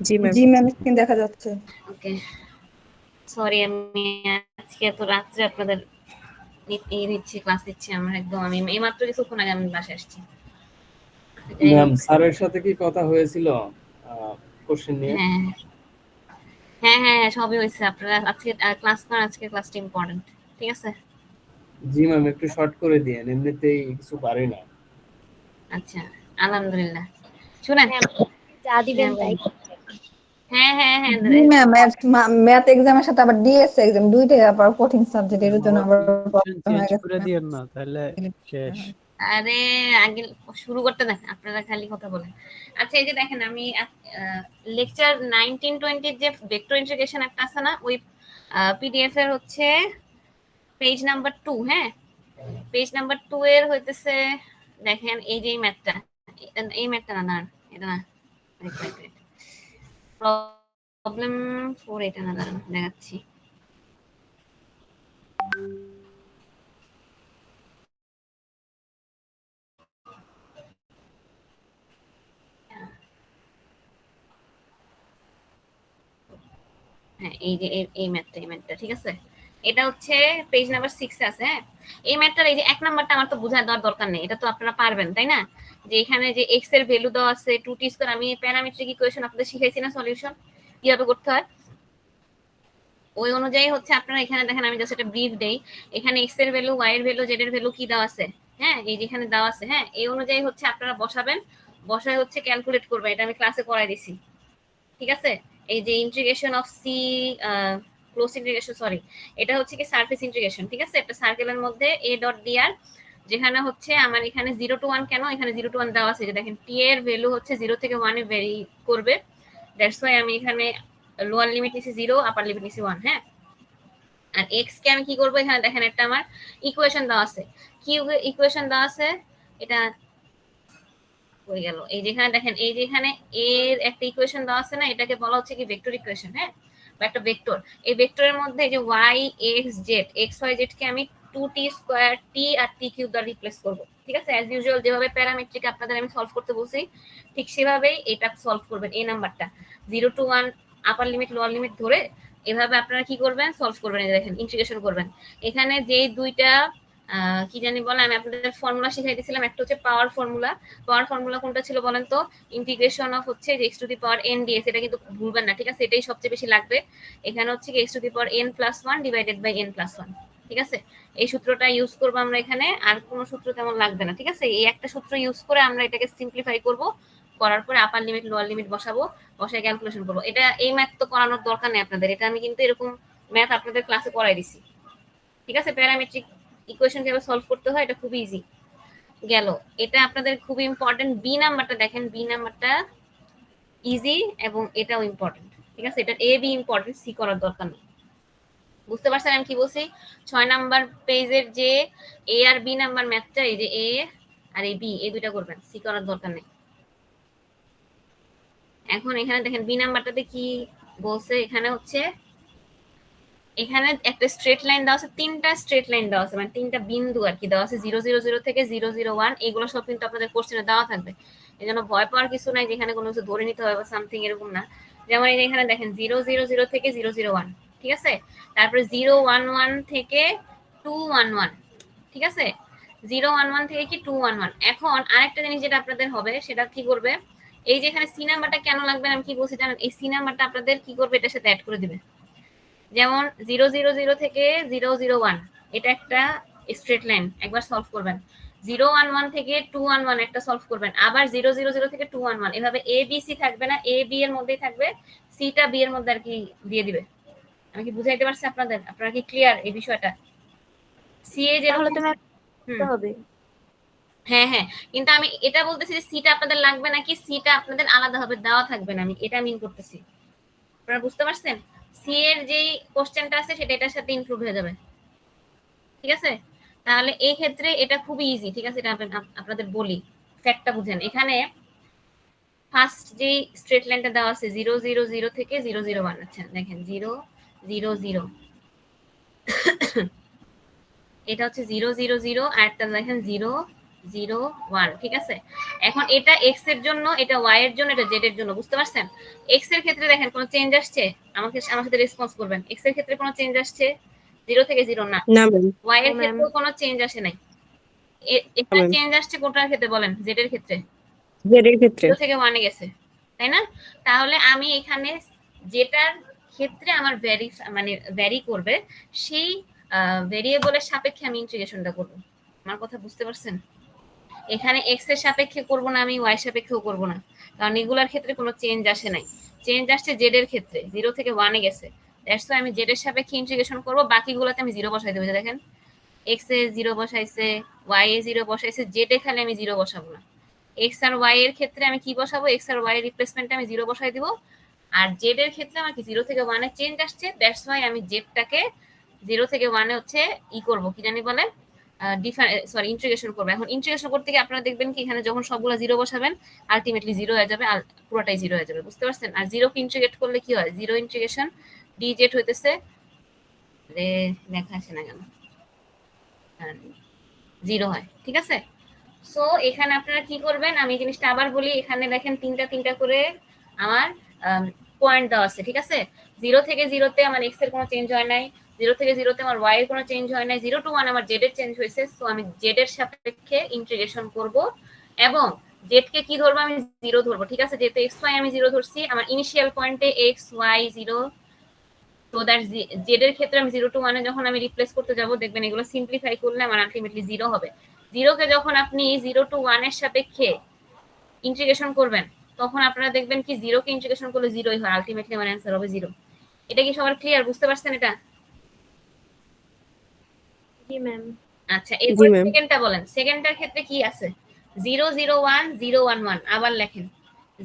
জি ma'am. জি ma'am, screen দেখা যাচ্ছে। ওকে, sorry আমি আজকে এত রাত্রে আপনাদের দিচ্ছি, ক্লাস দিচ্ছি। আমার একদম আমি এইমাত্র কিছুক্ষণ আগে আমি বাসায় আসছি। ম্যাম স্যারের সাথে কি কথা হয়েছিল কোশ্চেন নিয়ে? হ্যাঁ হ্যাঁ হ্যাঁ হ্যাঁ, সবই হয়েছে। আপনারা আজকে ক্লাস করেন, আজকে ক্লাসটা ইম্পর্টেন্ট, ঠিক আছে? জি ম্যাম, একটু শর্ট করে দিয়েন, এমনিতেই কিছু পারি না। আচ্ছা, আলহামদুলিল্লাহ। শুনেন, যা দিবেন তাই। হ্যাঁ হ্যাঁ হ্যাঁ, জি ম্যাম, ম্যাথ এক্সামের সাথে আবার ডিএস এক্সাম দুইটাই আবার কঠিন সাবজেক্ট, এর জন্য আবার প্রবলেম চেঞ্জ হয়ে গেছে করে দিয়েন না, তাহলে শেষ। আরে আগে শুরু করতে দেন, আপনারা খালি কথা বলেন। আচ্ছা, এই যে দেখেন, আমি লেকচার 19-20 যে ভেক্টর ইন্টিগ্রেশন একটা আছে না, ওই পিডিএফ এর হচ্ছে পেজ নাম্বার 2। হ্যাঁ, পেজ নাম্বার 2 এর হইতেছে, দেখেন এই যে ম্যাথটা, এই ম্যাথটা না, এটা না, প্রবলেম 4, এটা না, দাঁড়ান দেখাচ্ছি। হ্যাঁ, এই যে এই ম্যাথটা ঠিক আছে, এটা হচ্ছে পেজ নাম্বার 6 এ আছে। হ্যাঁ, এই ম্যাথটার এই যে 1 নাম্বারটা আমার তো বোঝার দরকার নেই, এটা তো আপনারা পারবেন, তাই না? যে এখানে যে x এর ভ্যালু দেওয়া আছে 2t², আমি প্যারামেট্রিক ইকুয়েশন আপনাদের শিখাইছি না, সলিউশন কিভাবে করতে হয়, ওই অনুযায়ী হচ্ছে আপনারা এখানে দেখেন, আমি জাস্ট একটা ব্রিফ দেই। এখানে x এর ভ্যালু, y এর ভ্যালু, z এর ভ্যালু কি দেওয়া আছে, হ্যাঁ, এই যে এখানে দেওয়া আছে। হ্যাঁ, এই অনুযায়ী হচ্ছে আপনারা বসাবেন, বসায় হচ্ছে ক্যালকুলেট করবেন। এটা আমি ক্লাসে করাই দিছি, ঠিক আছে? এই যে integration of C close integration, sorry, এটা হচ্ছে কি সারফেস ইন্টিগ্রেশন, ঠিক আছে? একটা সার্কেলের মধ্যে a ডট dr, যেখানে হচ্ছে আমার এখানে 0 to 1, কেন এখানে 0 to 1 দেওয়া আছে, যে দেখেন t এর ভ্যালু হচ্ছে 0 থেকে 1 এ ভেরি করবে, দ্যাটস ওয়াই আমি এখানে লোয়ার লিমিট নিছি 0, আপার লিমিট নিছি 1। হ্যাঁ, আর x কে আমি কি করব, এখানে দেখেন একটা আমার ইকুয়েশন দেওয়া আছে। কি ইকুয়েশন দেওয়া আছে, এটা হয়ে গেল। এই যেখানে দেখেন, এই যেখানে এর একটা ইকুয়েশন দেওয়া আছে না, এটাকে বলা হচ্ছে কি ভেক্টর ইকুয়েশন। হ্যাঁ, বা একটা ভেক্টর। এই ভেক্টরের মধ্যে যে y x z, x y z কে আমি 2t² t আর t³ দ্বারা রিপ্লেস করব, ঠিক আছে? অ্যাজ ইউজুয়াল যেভাবে প্যারামেট্রিক আপনাদের আমি সলভ করতে বলছি, ঠিক সেভাবেই এটা সলভ করবেন। এই নাম্বারটা 0 to 1 upper limit lower limit ধরে এভাবে আপনারা কি করবেন, সলভ করবেন। এই দেখেন, ইন্টিগ্রেশন করবেন। এখানে যে দুইটা কি জানি বলে, আমি আপনাদের ফর্মুলা শিখাই দিয়েছিলাম, একটা হচ্ছে পাওয়ার ফর্মুলা। পাওয়ার ফর্মুলা কোনটা ছিল বলেন তো? ইন্টিগ্রেশন অফ হচ্ছে যে x to the power n ds, এটা কিন্তু ভুলবেন না, ঠিক আছে? এটাই সবচেয়ে বেশি লাগবে। এখানে হচ্ছে কি x to the power n plus 1 divided by n plus 1, ঠিক আছে? এই সূত্রটা ইউজ করবো আমরা এখানে, আর কোনো সূত্র তেমন লাগবে না, ঠিক আছে? এই একটা সূত্র ইউজ করে আমরা এটাকে সিম্পলিফাই করব, করার পরে আপার লিমিট লোয়ার লিমিট বসাবো, বসায় ক্যালকুলেশন করবো। এটা এই ম্যাথ তো করানোর দরকার নেই আপনাদের, এটা আমি কিন্তু এরকম ম্যাথ আপনাদের ক্লাসে করাই দিছি, ঠিক আছে? প্যারামেট্রিক ইকুয়েশন কিভাবে সলভ করতে হয় এটা খুবই ইজি গেল। এটা আপনাদের খুবই ইম্পর্টেন্ট। বি নাম্বারটা দেখেন, বি নাম্বারটা ইজি এবং এটাও ইম্পর্টেন্ট, ঠিক আছে? এটা এ বি ইম্পর্টেন্ট, সি করার দরকার নেই। বুঝতে পারছেন আমি কি বলছি? 6 নাম্বার পেজের যে এ আর বি নাম্বার ম্যাথটা, এই যে এ আর এই বি, এই দুইটা করবেন, সি করার দরকার নেই। এখন এখানে দেখেন বি নাম্বারটাতে কি বলছে, এখানে হচ্ছে এখানে একটা স্ট্রেট লাইন দেওয়া আছে, তিনটা স্ট্রেট লাইন দেওয়া আছে, মানে তিনটা বিন্দু আর কি দেওয়া আছে, 0 0 0 থেকে 0 0 1। এগুলো সব কিন্তু আপনাদের কোশ্চেনে দেওয়া থাকবে, এই জন্য ভয় পাওয়ার কিছু নাই যেখানে কোনো কিছু ধরে নিতে হবে বা সামথিং, এরকম না। যেমন এই যে এখানে দেখেন 0 0 0 থেকে 0 0 1, ঠিক আছে? তারপরে 0 1 1 থেকে 2 1 1, ঠিক আছে? 0 1 1 থেকে কি 2 1 1। এখন আরেকটা জিনিস যেটা আপনাদের হবে, সেটা কি করবে, এই যে এখানে সি নাম্বারটা কেন লাগবে আমি কি বলছি জানেন? এই সি নাম্বারটা আপনাদের কি করবে, এটার সাথে অ্যাড করে দিবে। যেমন 0 0 0 থেকে 0 0 1, এটা একটা স্ট্রেট লাইন, একবার সলভ করবেন। 0 1 1 থেকে 2 1 1 একটা সলভ করবেন, আবার 0 0 0 থেকে 2 1 1। এভাবে এ বি সি থাকবে না, এ বি এর মধ্যেই থাকবে, সিটা বি এর মধ্যে আর কি দিয়ে দিবে। আমি কি বুঝাইতে পারছি আপনাদের? আপনারা কি ক্লিয়ার এই বিষয়টা? সি এ তাহলে যেরকম, তো ম্যাম হবে। হ্যাঁ হ্যাঁ, কিন্তু আমি এটা বলতেছি যে সিটা আপনাদের লাগবে নাকি, সিটা আপনাদের আলাদাভাবে দেওয়া থাকবে না, আমি এটা মিন করতেছি। আপনারা বুঝতে পারছেন? সি এর যেই কোশ্চেনটা আছে সেটা এটার সাথে ইনক্লুড হয়ে যাবে, ঠিক আছে? তাহলে এই ক্ষেত্রে এটা খুবই ইজি, ঠিক আছে? এটা আপনাদের বলি, ফ্যাক্টটা বুঝেন। এখানে ফার্স্ট যে স্ট্রেট লাইনটা দেওয়া আছে 0 0 0 থেকে 0 0 1, আচ্ছা দেখেন 0 0 0, এটা হচ্ছে 0 0 0, আর একটা দেখেন 0 0 1, ঠিক আছে। এখন এটা x এর জন্য, এটা y এর জন্য, এটা z এর জন্য, বুঝতে পারছেন? x এর ক্ষেত্রে দেখেন কোনো চেঞ্জ আসছে, আমার সাথে রেসপন্স করবেন। x এর ক্ষেত্রে কোনো চেঞ্জ আসছে 0 থেকে 0 না, না ম্যাম, y এর ও ম্যাম। ক্ষেত্রেও কোনো চেঞ্জ আসে নাই। এটা ম্যাম চেঞ্জ আসছে কোনটার ক্ষেত্রে বলেন? z এর ক্ষেত্রে জেড এর ক্ষেত্রে। 0 থেকে 1 এ গেছে, তাই না? তাহলে আমি এখানে যেটার ক্ষেত্রে আমার ভ্যারি করবে সেই ভেরিয়েবলের সাপেক্ষে আমি ইন্টিগ্রেশনটা করব। আমার কথা বুঝতে পারছেন? এখানে এক্স এর সাপেক্ষে করব না, আমি ওয়াই সাপেক্ষেও করব না, কারণ এগুলার ক্ষেত্রে কোনো চেঞ্জ আসে নাই। চেঞ্জ আসছে জেড এর ক্ষেত্রে, 0 থেকে 1 এ গেছে। দ্যাটস ওয়াই আমি জেড এর সাপেক্ষে ইন্টিগ্রেশন করব, বাকিগুলোতে আমি 0 বসাই দেব। দেখেন এক্স এ 0 বসাইছে, ওয়াই এ 0 বসাইছে, জেড এ খালি আমি 0 বসাবো না। এক্স আর ওয়াই এর ক্ষেত্রে আমি কি বসাবো? এক্স আর ওয়াই এর রিপ্লেসমেন্টে আমি 0 বসাই দিব। আর জেড এর ক্ষেত্রে আমাকে 0 থেকে 1 এ চেঞ্জ আসছে, দ্যাটস ওয়াই আমি জেডটাকে 0 থেকে 1 এ হচ্ছে করব, কি জানি বলে, ইন্টিগ্রেশন করবো। এখন ইন্টিগ্রেশন করতে গিয়ে আপনারা দেখবেন কি এখানে যখন সবগুলো 0 বসাবেন আলটিমেটলি 0 হয়ে যাবে, আর পুরোটাই 0 হয়ে যাবে, বুঝতে পারছেন? আর 0 কে ইন্টিগ্রেট করলে কি হয়? 0 ইন্টিগ্রেশন ডিজেড হইতেছে, লেখা আসে না কেন, 0 হয়, ঠিক আছে। সো এখানে আপনারা কি করবেন, আমি এই জিনিসটা আবার বলি, এখানে দেখেন তিনটা করে আমার পয়েন্ট দেওয়া আছে, ঠিক আছে। 0 থেকে 0 তে আমার এক্স এর কোনো চেঞ্জ হয় নাই, 0 থেকে 0 তে আমার ওয়াই এর কোনো চেঞ্জ হয় নাই, 0 to 1 আমার জেড এর চেঞ্জ হয়েছে। সো আমি জেড এর সাপেক্ষে ইন্টিগ্রেশন করব এবং জেড কে কি ধরবো? আমি 0 ধরবো, ঠিক আছে। যেহেতু এক্স ওয়াই আমি 0 ধরছি, আমার ইনিশিয়াল পয়েন্টে এক্স ওয়াই 0, তো দ্যাট জেড এর ক্ষেত্রে আমি 0 to 1 এ যখন আমি রিপ্লেস করতে যাব, দেখবেন এগুলো সিম্পলিফাই করলে আমার আলটিমেটলি 0 হবে। 0 কে যখন আপনি 0 to 1 এর সাপেক্ষে ইন্টিগ্রেশন করবেন, তখন আপনারা দেখবেন কি 0 কে ইন্টিগ্রেশন করলে 0ই হয়, আলটিমেটলি আমার অ্যান্সার হবে 0। এটা কি সবার ক্লিয়ার? বুঝতে পারছেন এটা? জি ম্যাম। আচ্ছা, জি এরপর ম্যাম। সেকেন্ডটা বলেন। সেকেন্ডটার ক্ষেত্রে কি আছে? 0 0 1 0 1 1, আবার লেখেন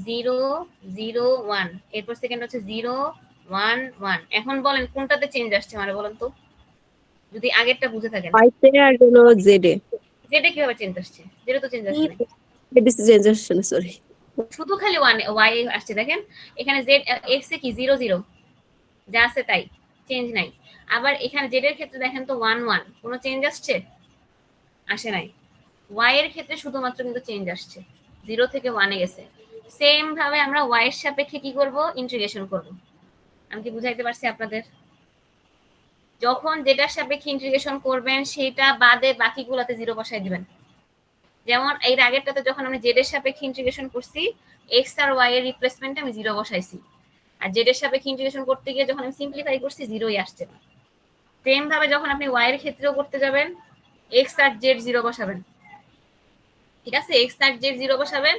0 0 1, এরপর সেকেন্ড হচ্ছে 0 1 1। এখন বলেন কোনটাতে চেঞ্জ আসছে মানে বলেন তো, যদি আগেরটা বুঝে থাকেন। ওয়াই তে আর হলো জেড এ। জেডে কিভাবে চেঞ্জ আসছে? জেডে তো চেঞ্জ আসছে না, এটা চেঞ্জ আসছে না, সরি। শুধু খালি ওয়াই আসছে। দেখেন এখানে জেড এক্স এ কি 0 0 যা আছে তাই, চেঞ্জ নাই। আবার এখানে জেড এর ক্ষেত্রে দেখেন তো 1 1, কোনো চেঞ্জ আসছে? আসে নাই। ওয়াই এর ক্ষেত্রে শুধুমাত্র কিন্তু চেঞ্জ আসছে, 0 থেকে 1 এ গেছে। সেম ভাবে আমরা ওয়াই এর সাপেক্ষে কি করব? ইন্টিগ্রেশন করব। আমি কি বুঝাইতে পারছি আপনাদের? যখন যেটার সাপেক্ষে ইন্টিগ্রেশন করবেন সেটা বাদে বাকিগুলোতে 0 বসাই দিবেন। যেমন এর আগেরটাতে যখন আমি জেড এর সাপেক্ষে ইন্টিগ্রেশন করছি, এক্স আর ওয়াই এর রিপ্লেসমেন্টে আমি 0 বসাইছি, আর জেড এর সাপেক্ষে ইন্টিগ্রেশন করতে গিয়ে যখন আমি সিম্পলিফাই করছি 0ই আসছে না। সেম ভাবে যখন আপনি ওয়াই এর ক্ষেত্রেও করতে যাবেন, এক্স আর জেড 0 বসাবেন, ঠিক আছে। এক্স আর জেড 0 বসাবেন,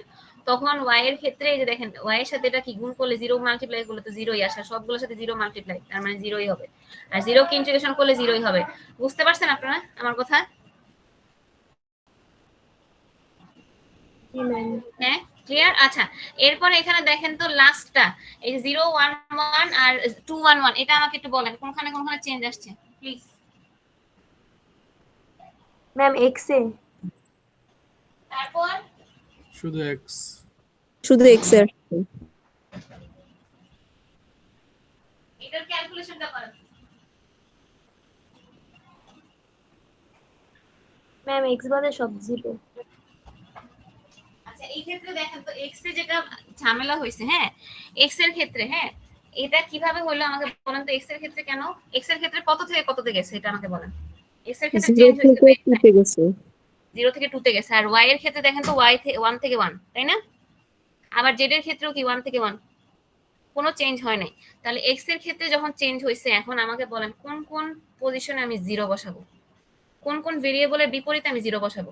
তখন ওয়াই এর ক্ষেত্রে এই যে দেখেন ওয়াই এর সাথে এটা কি গুণ করলে 0 মাল্টিপ্লাই করলে তো 0ই আসে, সবগুলোর সাথে 0 মাল্টিপ্লাই, তার মানে 0ই হবে। আর 0 কে ইন্টিগ্রেশন করলে 0ই হবে। বুঝতে পারছেন আপনারা আমার কথা? জি ম্যাম। হ্যাঁ, ক্লিয়ার। আচ্ছা, এরপর এখানে দেখেন তো লাস্টটা, এই যে 0 1 1 আর 2 1 1, এটা আমাকে একটু বলেন কোনখানে কোনখানে চেঞ্জ আসছে প্লিজ। ম্যাম এক্স এ। তারপর শুধু এক্স। শুধু এক্স এর। এটার ক্যালকুলেশনটা করেন। ম্যাম এক্স বাদে সব 0। আচ্ছা, এই ক্ষেত্রে দেখেন তো এক্স এ যেটা ঝামেলা হয়েছে, হ্যাঁ এক্স এর ক্ষেত্রে, হ্যাঁ এটা কিভাবে হলো আমাকে বলেন তো। এক্স এর ক্ষেত্রে কেন? এক্স এর ক্ষেত্রে কত থেকে কততে গেছে এটা আমাকে বলেন। এক্স এর ক্ষেত্রে 0 চেঞ্জ হয়েছে থেকে 2 তে গেছে। 0 থেকে 2 তে গেছে, আর ওয়াই এর ক্ষেত্রে দেখেন তো ওয়াই 1 থেকে 1, তাই না? আবার জেড এর ক্ষেত্রেও কি 1 থেকে 1, কোনো চেঞ্জ হয় নাই। তাহলে এক্স এর ক্ষেত্রে যখন চেঞ্জ হয়েছে, এখন আমাকে বলেন কোন কোন পজিশনে আমি 0 বসাবো, কোন কোন ভেরিয়েবলের বিপরীতে আমি 0 বসাবো?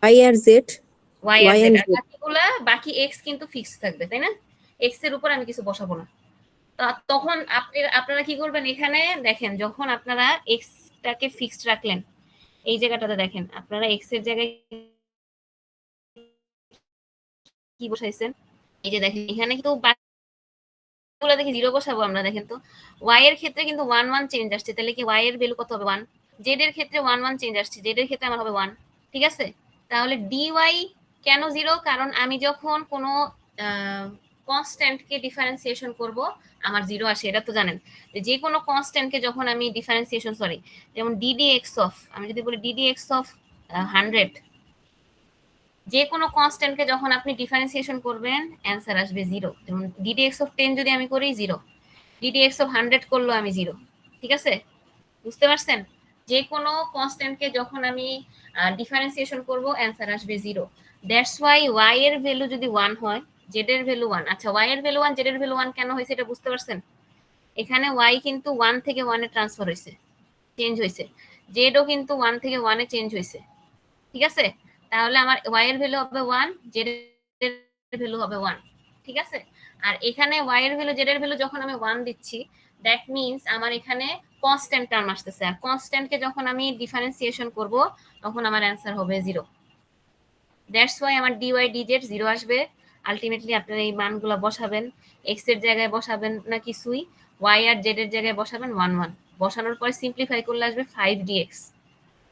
ওয়াই আর জেড। ওয়াই আর ওয়াই জেড, এন্ড আর জেড। বাকিগুলা বাকি এক্স কিন্তু ফিক্স থাকবে, তাই না? এক্স এর উপর আমি কিছু বসাবো না। তখন আপনারা কি করবেন? এখানে দেখেন যখন আপনারা এক্সটাকে ফিক্সড রাখলেন, এই জায়গাটাতে দেখেন আপনারা এক্স এর জায়গায় কি বসাইছেন, এই যে দেখেন এখানে কিন্তু বাকিগুলো দেখি 0 বসাবো আমরা। দেখেন তো ওয়াই এর ক্ষেত্রে কিন্তু 1 1 চেঞ্জ আসছে, তাহলে কি ওয়াই এর ভ্যালু কত হবে? 1। জেড এর ক্ষেত্রে 1 1 চেঞ্জ আসছে, জেড এর ক্ষেত্রে আমার হবে 1, ঠিক আছে। তাহলে ডিওয়াই কেন 0? কারণ আমি যখন কোনো কনস্ট্যান্টকে ডিফারেন্সিয়েশন করব আমার 0 আসে, এটা তো জানেন। যে কোনো কনস্ট্যান্টকে যখন আমি ডিফারেন্সিয়েশন, যেমন ডিডি এক্স অফ, আমি যদি বলি ডিডি এক্স অফ 100, যে কোনো কনস্ট্যান্টকে যখন আপনি ডিফারেন্সিয়েশন করবেন অ্যান্সার আসবে 0। যেমন ddx অফ 10 যদি আমি করি 0, ddx অফ 100 করলো আমি 0। ঠিক আছে, বুঝতে পারছেন? যে কোনো কনস্ট্যান্টকে যখন আমি ডিফারেন্সিয়েশন করব অ্যান্সার আসবে 0। দ্যাটস ওয়াই y এর ভ্যালু যদি 1 হয়, z এর ভ্যালু 1। আচ্ছা, y এর ভ্যালু 1, z এর ভ্যালু 1 কেন হয়েছে এটা বুঝতে পারছেন? এখানে y কিন্তু 1 থেকে 1 এ ট্রান্সফার হয়েছে, চেঞ্জ হয়েছে। z ও কিন্তু 1 থেকে 1 এ চেঞ্জ হয়েছে। ঠিক আছে, তাহলে আমার y এর ভ্যালু হবে 1, z এর ভ্যালু হবে 1। ঠিক আছে, আর এখানে y এর ভ্যালু, z এর ভ্যালু যখন আমি 1 দিচ্ছি, দ্যাট মিন্স আমার এখানে কনস্ট্যান্ট টার্ম আসতেছে। আর কনস্ট্যান্টকে যখন আমি ডিফারেন্সিয়েশন করব তখন আমার অ্যান্সার হবে 0। দ্যাটস ওয়াই আমার dy dz 0 আসবে। আলটিমেটলি আপনারা এই মানগুলো বসাবেন, x এর জায়গায় বসাবেন না কিছুই, y আর z এর জায়গায় বসাবেন 1 1। বসানোর পরে সিম্পলিফাই করলে আসবে 5dx।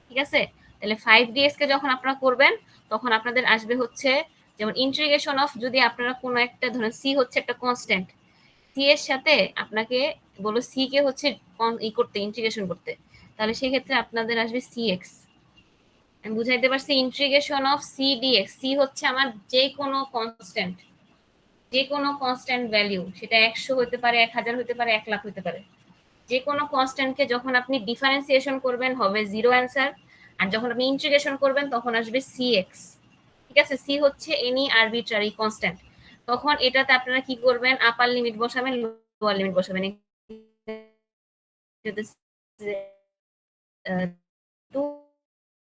ঠিক আছে, তাহলে 5dx কে যখন আপনারা করবেন তখন আপনাদের আসবে হচ্ছে, যেমন ইন্টিগ্রেশন অফ, যদি আপনারা কোনো একটা ধরেন c হচ্ছে একটা কনস্ট্যান্ট, c এর সাথে আপনাকে বলো c কে হচ্ছে করতে, ইন্টিগ্রেশন করতে, তাহলে সেই ক্ষেত্রে আপনাদের আসবে cx। আমি বুঝাইতে পারছি? Integration of c dx, c হচ্ছে আমার যে কোনো কনস্ট্যান্ট, যে কোনো কনস্ট্যান্ট ভ্যালু, সেটা 100 হতে পারে, 1000 হতে পারে, 1 লাখ হতে পারে। যে কোনো কনস্ট্যান্টকে যখন আপনি ডিফারেন্সিয়েশন করবেন হবে 0 অ্যান্সার, আর যখন আপনি ইন্টিগ্রেশন করবেন তখন আসবে cx। ঠিক আছে, c হচ্ছে এনি আরবিট্রারি কনস্ট্যান্ট। তখন এটাতে আপনারা কি করবেন, আপার লিমিট বসাবেন, লোয়ার লিমিট বসাবেন। 2,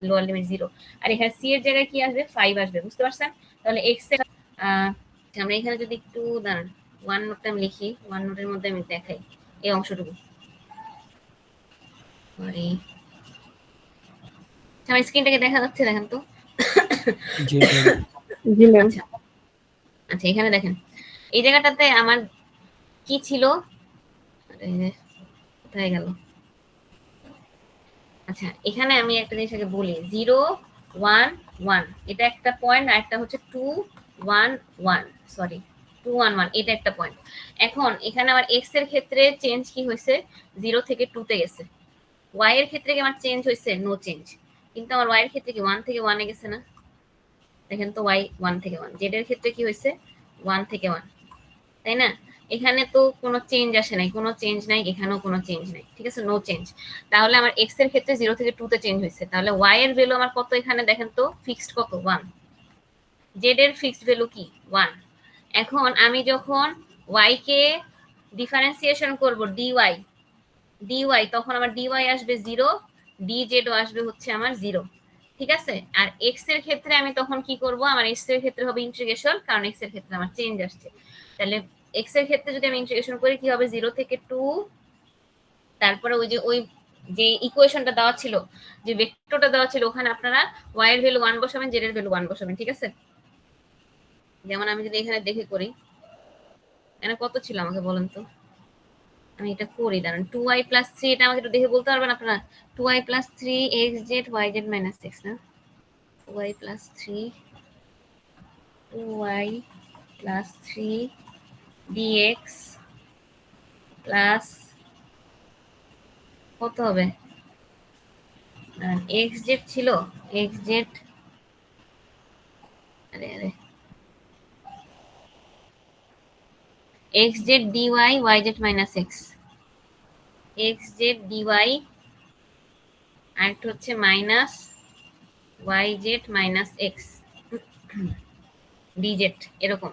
লোয়ার লিমিট 0, আর এখানে c এর জায়গায় কি আসবে, 5 আসবে। বুঝতে পারছেন? তাহলে x এর আমরা এখানে যদি একটু দাঁড়ান, 1 নোটটা আমি লিখি, 1 নোটের মধ্যে আমি দেখাই এই অংশটুকু। সরি, আমার স্ক্রিনটাকে দেখা যাচ্ছে? দেখেন তো। জি ম্যাম। জি ম্যাম। আচ্ছা আচ্ছা, এখানে দেখেন এই জায়গাটাতে আমার কি ছিল, কোথায় গেল? আচ্ছা, এখানে আমি একটা জিনিস আগে বলি, 0 1 1 এটা একটা পয়েন্ট, আর একটা হচ্ছে 2 1 1, সরি 2 1 1, এটা একটা পয়েন্ট। এখন এখানে আমার x এর ক্ষেত্রে চেঞ্জ কি হয়েছে, 0 থেকে 2 তে গেছে। y এর ক্ষেত্রে কি আমার চেঞ্জ হয়েছে? No change. কিন্তু আমার y এর ক্ষেত্রে কি 1 থেকে 1 এ গেছে না? দেখেন তো, y 1 থেকে 1, z এর ক্ষেত্রে কি হয়েছে? 1 থেকে 1, তাই না? এখানে তো কোনো চেঞ্জ আসে নাই, কোনো চেঞ্জ নাই, এখানেও কোনো চেঞ্জ নাই। ঠিক আছে, নো চেঞ্জ। তাহলে আমার x এর ক্ষেত্রে 0 থেকে 2 তে চেঞ্জ হয়েছে, তাহলে y এর ভ্যালু আমার কত এখানে দেখেন তো, ফিক্সড কত? 1। z এর ফিক্সড ভ্যালু কি? 1। এখন আমি যখন y কে ডিফারেন্সিয়েশন করব dy, তখন আমার dy আসবে 0, dz ও আসবে হচ্ছে আমার 0। ঠিক আছে, আর x এর ক্ষেত্রে আমি তখন কি করব, আমার x এর ক্ষেত্রে হবে ইন্টিগ্রেশন, কারণ x এর ক্ষেত্রে আমার চেঞ্জ আসছে। তাহলে x এর ক্ষেত্রে যদি আমি ইন্টিগ্রেশন করি কি হবে, 0 থেকে 2, তারপরে ওই যে ইকুয়েশনটা দেওয়া ছিল, যে ভেক্টরটা দেওয়া ছিল, ওখানে আপনারা y এর ভ্যালু 1 বসাবেন, z এর ভ্যালু 1 বসাবেন। ঠিক আছে, যেমন আমি যদি এখানে দেখে করি, এখানে কত ছিল আমাকে বলেন তো, আমি এটা করি, দাঁড়ান। 2y + 3, এটা আমাকে একটু দেখে বলতে পারবেন আপনারা? 2y + 3 xz yz - x, না? 2y + 3 2y + 3 dx প্লাস কত হবে, xz ছিল, xz, আরে আরে, xz dy yz - x, xz dy, আর একটা হচ্ছে মাইনাস yz - x dz, এরকম।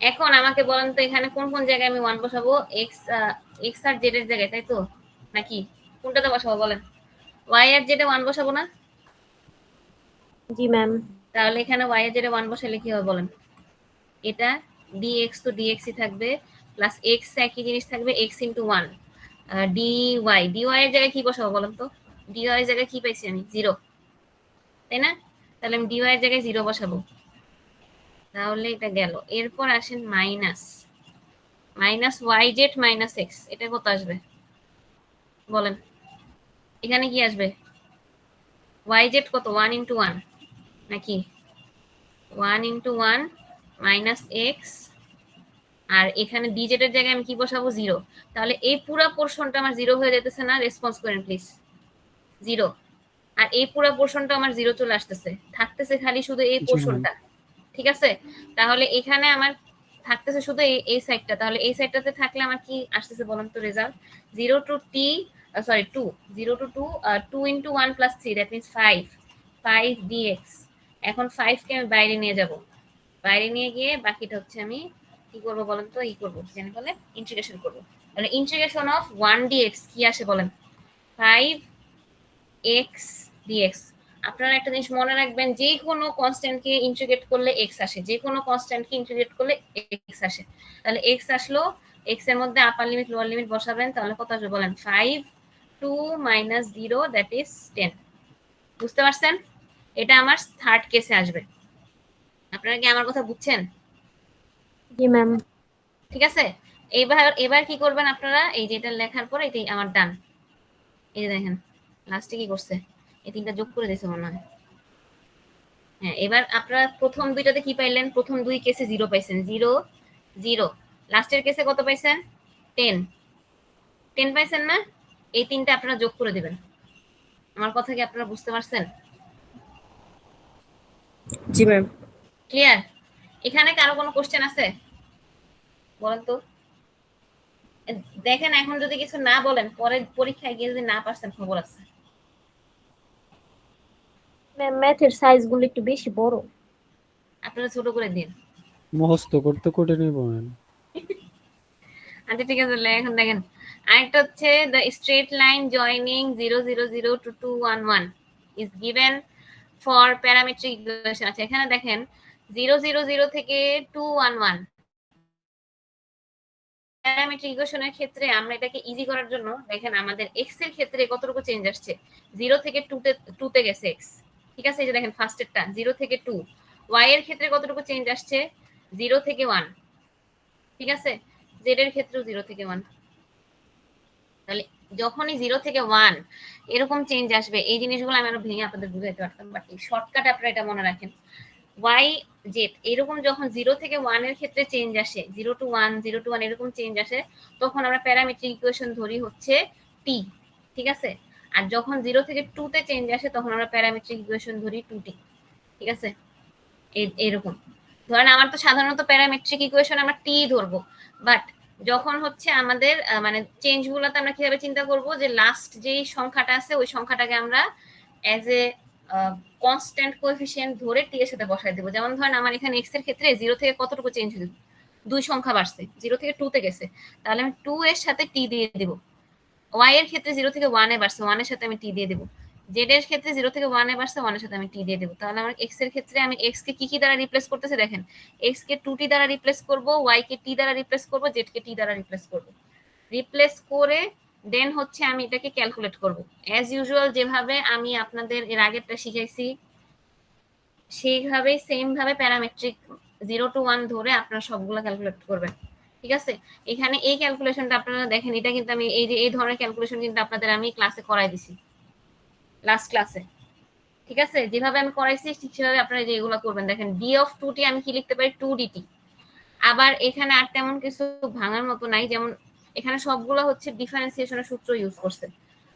এখন আমাকে বলেন তো, এখানে কোন কোন জায়গায় আমি 1 বসাবো? x আর z এর জায়গায়, তাই তো? নাকি কোনটাতে বসাবো বলেন? y আর z এ 1 বসাবো না? জি ম্যাম। তাহলে এখানে y আর z এ 1 বসালে কি হবে বলেন? এটা dx তো dx ই থাকবে, প্লাস x একই জিনিস থাকবে, x * 1 dy, dy এর জায়গায় কি বসাবো বলেন তো? dy এর জায়গায় কি পাইছি আমি? 0, তাই না? তাহলে আমি dy এর জায়গায় 0 বসাবো, তাহলে এটা গেল। এরপর আসেন মাইনাস yz - x, এটা কত আসবে বলেন? এখানে কি আসবে? yz কত? 1 * 1 নাকি? 1 * 1 - x, আর এখানে dz এর জায়গায় আমি কি বসাবো? 0। তাহলে এই পুরো পোরশনটা আমার 0 হয়ে যেতেছে না? রেসপন্স করেন প্লিজ। 0। আর এই পুরো পোরশনটা আমার 0 চলে আসতেছে, থাকতেছে খালি শুধু এই জি ম্যাম। পোরশনটা। ঠিক আছে, তাহলে এখানে আমার থাকতেছে শুধু এই সাইডটা, তাহলে এই সাইডটাতে থাকলে আমার কি আসতেছে বলুন তো result? 0 to t, sorry 2, 0 to 2, 2 into 1 plus 3, that means 5 dx। এখন 5 কে আমি বাইরে নিয়ে যাব, বাইরে নিয়ে গিয়ে বাকিটা হচ্ছে আমি কি করব বলেন তো, করবো জানি বলে ইন্টিগ্রেশন করব। তাহলে ইন্টিগ্রেশন অফ 1 dx কি আসে বলেন? 5x dx। আপনারা একটা জিনিস মনে রাখবেন, যে কোনো কনস্ট্যান্টকে ইন্টিগ্রেট করলে x আসে, যে কোনো কনস্ট্যান্টকে ইন্টিগ্রেট করলে x আসে। তাহলে x আসলো, x এর মধ্যে আপার লিমিট লোয়ার লিমিট বসাবেন, তাহলে কত আসবে বলেন? 5, 2 minus 0, that is 10। বুঝতে পারছেন? এটা আমার থার্ড কেসে আসবে। আপনারা কি আমার কথা বুঝছেন? জি ম্যাম। ঠিক আছে, এবার কি করবেন আপনারা? এই যে এটা লেখার পরে এটাই আমার ডান। এই যে দেখেন লাস্টে কি করছে, এই তিনটা যোগ করে দিয়েছে মনে হয়। হ্যাঁ, এবার আপনারা প্রথম দুইটাতে কি পাইলেন? প্রথম দুই কেসে 0 পাইছেন, 0 0। লাস্টের কেসে কত পাইছেন? 10 পাইছেন না? এই তিনটা আপনারা যোগ করে দিবেন। আমার কথা কি আপনারা বুঝতে পারছেন? জি ম্যাম। ক্লিয়ার? এখানে কারো কোনো কোশ্চেন আছে বলেন তো? দেখেন এখন যদি কিছু না বলেন, পরে পরীক্ষায় গিয়ে যদি না পারছেন খবর আছে। ম্যাম ম্যাথের সাইজগুলো একটু বেশি বড়। আপনারা ছোট করে দিন। মুখস্থ করতে কঠিন ম্যাম। আচ্ছা ঠিক আছে, এখন দেখেন আরেকটা হচ্ছে the straight line joining 0 0 0 to 2 1 1 is given for parametric equation। আচ্ছা এখানে দেখেন 0 0 0 থেকে 2 1 1 প্যারামেট্রিক ইকুয়েশনের ক্ষেত্রে আমরা এটাকে ইজি করার জন্য দেখেন আমাদের x এর ক্ষেত্রে কতটুকু চেঞ্জ আসছে, 0 থেকে 2 তে গেছে x। ঠিক আছে, এই যে দেখেন ফার্স্টেরটা 0 থেকে 2। y এর ক্ষেত্রে কতটুকু চেঞ্জ আসছে? 0 থেকে 1। ঠিক আছে, z এর ক্ষেত্রেও 0 থেকে 1। তাহলে যখনই 0 থেকে 1 এরকম চেঞ্জ আসবে, এই জিনিসগুলো আমি আরো ভেঙে আপনাদের বুঝাইতে পারতাম, বাট এই শর্টকাট আপনারা এটা মনে রাখেন। y z এরকম যখন 0 থেকে 1 এর ক্ষেত্রে চেঞ্জ আসে, 0 to 1 0 to 1 এরকম চেঞ্জ আসে, তখন আমরা প্যারামেট্রিক ইকুয়েশন ধরি হচ্ছে t। ঠিক আছে, আর যখন 0 থেকে 2 তে চেঞ্জ আসে তখন আমরা প্যারামেট্রিক ইকুয়েশন ধরি 2t। ঠিক আছে, এরকম ধরেন আমার তো সাধারণত প্যারামেট্রিক ইকুয়েশন আমরা টি ধরবো, বাট যখন হচ্ছে আমাদের মানে চেঞ্জ গুলাতে আমরা কিভাবে চিন্তা করব, যে লাস্ট যেই সংখ্যাটা আছে ওই সংখ্যাটাকে আমরা অ্যাজ এ কনস্ট্যান্ট কোএফিসিয়েন্ট ধরে টি এর সাথে বসাই দেবো। যেমন ধরেন আমার এখানে এক্স এর ক্ষেত্রে 0 থেকে কতটুকু চেঞ্জ হয়েছে? 2 সংখ্যা বাড়ছে, 0 থেকে 2 তে গেছে, তাহলে আমি 2 এর সাথে টি দিয়ে দেব। y এর ক্ষেত্রে 0 থেকে 1 এ বাড়ছে, 1 এর সাথে আমি টি দিয়ে দেব। z এর ক্ষেত্রে 0 থেকে 1 এ বাড়ছে, 1 এর সাথে আমি টি দিয়ে দেব। তাহলে আমার x এর ক্ষেত্রে আমি x কে কি দ্বারা রিপ্লেস করতেছি দেখেন, x কে 2t দ্বারা রিপ্লেস করব, y কে t দ্বারা রিপ্লেস করব, z কে t দ্বারা রিপ্লেস করব। রিপ্লেস করে দেন হচ্ছে আমি এটাকে ক্যালকুলেট করব অ্যাজ ইউজুয়াল, যেভাবে আমি আপনাদের এর আগেরটা শিখাইছি সেইভাবেই সেম ভাবে প্যারামেট্রিক 0 to 1 ধরে আপনারা সবগুলো ক্যালকুলেট করবেন। ঠিক আছে, এখানে এই ক্যালকুলেশনটা আপনারা দেখেন, এটা কিন্তু আমি এই যে এই ধরনের ক্যালকুলেশন কিন্তু আপনাদের আমি ক্লাসে করাই দিছি লাস্ট ক্লাসে। ঠিক আছে, যেভাবে আমি করাইছি ঠিক সেভাবে আপনারা যে এগুলো করবেন। দেখেন d of 2t আমি কি লিখতে পারি? 2dt। আবার এখানে আর তেমন কিছু ভাঙার মতো নাই, যেমন এখানে সবগুলো হচ্ছে ডিফারেন্সিয়েশনের সূত্র ইউজ করছে।